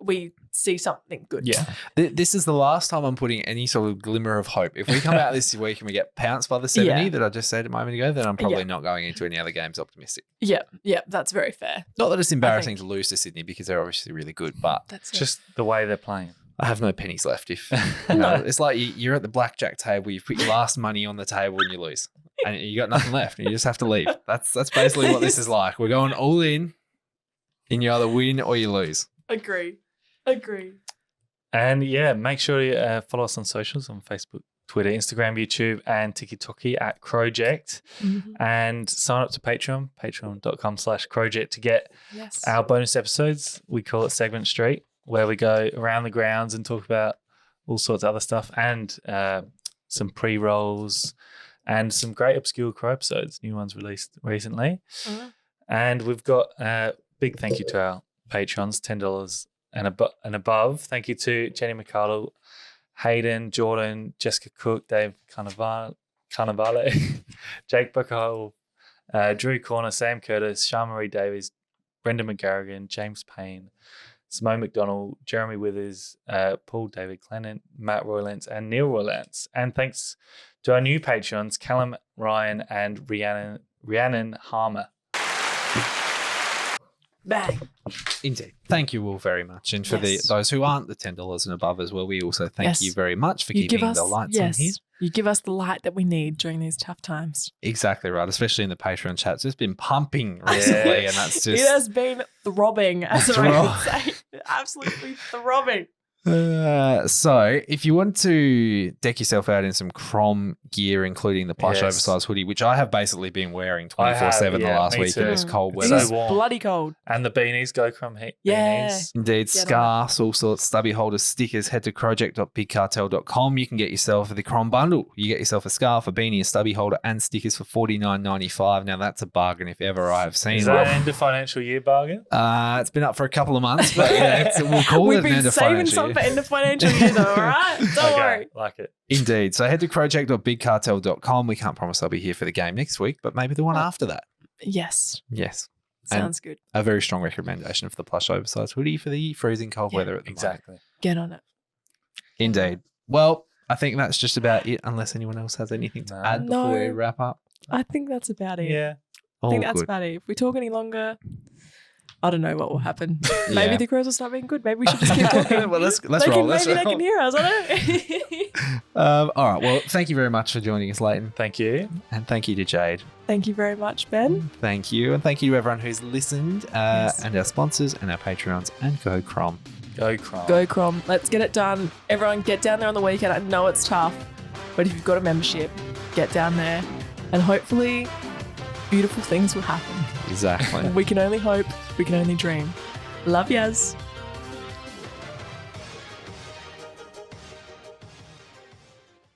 we see something good. Yeah. This is the last time I'm putting any sort of glimmer of hope. If we come out this week and we get pounced by the 70 that I just said a moment ago, then I'm probably not going into any other games optimistic. Yeah, that's very fair. Not that it's embarrassing to lose to Sydney because they're obviously really good, but That's Just the way they're playing. I have no pennies left. If you know, it's like you're at the blackjack table, you've put your last money on the table and you lose, and you got nothing left, and you just have to leave. That's basically what this is like. We're going all in, and you either win or you lose. Agree. And yeah, make sure you follow us on socials on Facebook, Twitter, Instagram, YouTube, and TikTok at Crowject. And sign up to Patreon, patreon.com/Crowject to get our bonus episodes. We call it Segment Street, where we go around the grounds and talk about all sorts of other stuff and some pre-rolls and some great obscure Crow episodes, new ones released recently. And we've got a big thank you to our patrons, $10 and above. Thank you to Jenny McCardle, Hayden, Jordan, Jessica Cook, Dave Carnivale, Jake Buckle, Drew Corner, Sam Curtis, Sharmarie Davies, Brendan McGarrigan, James Payne, Simone McDonald, Jeremy Withers, Paul David Clennon, Matt Roylance, and Neil Roylance. And thanks to our new patrons, Callum Ryan and Rhiannon Harmer. Bang. Indeed. Thank you all very much. And for those who aren't the $10 and above as well, we also thank you very much for keeping the lights on here. You give us the light that we need during these tough times. Exactly right, especially in the Patreon chats. It's been pumping recently, and that's just... It has been throbbing, as I would say. Absolutely throbbing. So if you want to deck yourself out in some Crom gear, including the plush oversized hoodie, which I have basically been wearing 24/7 the last week in this cold weather. It is bloody cold. And the beanies, go Crom heat beanies. Indeed, scarves, all sorts, stubby holders, stickers. Head to crowject.bigcartel.com. You can get yourself the Crom bundle. You get yourself a scarf, a beanie, a stubby holder, and stickers for $49.95. Now that's a bargain if ever I have seen. Is that an end of financial year bargain? It's been up for a couple of months, but we'll call it an end of financial year. For end of financial year though, all right? Don't worry. Like it. Indeed. So head to crowject.bigcartel.com. We can't promise I'll be here for the game next week, but maybe the one after that. Yes. Sounds good. A very strong recommendation for the plush oversized hoodie for the freezing cold weather at the moment. Get on it. Indeed. Well, I think that's just about it, unless anyone else has anything to add before we wrap up. I think that's about it. Yeah. I think that's about it. If we talk any longer, I don't know what will happen. Maybe the Crows will start being good. Maybe we should just keep talking. Well, let's roll. Maybe they can hear us. I don't know. All right. Well, thank you very much for joining us, Lleyton. Thank you. And thank you to Jade. Thank you very much, Ben. Thank you. And thank you to everyone who's listened and our sponsors and our Patreons. And go Crom. Go Crom. Go Crom. Let's get it done. Everyone get down there on the weekend. I know it's tough, but if you've got a membership, get down there and hopefully beautiful things will happen. Exactly. We can only hope. We can only dream. Love yas.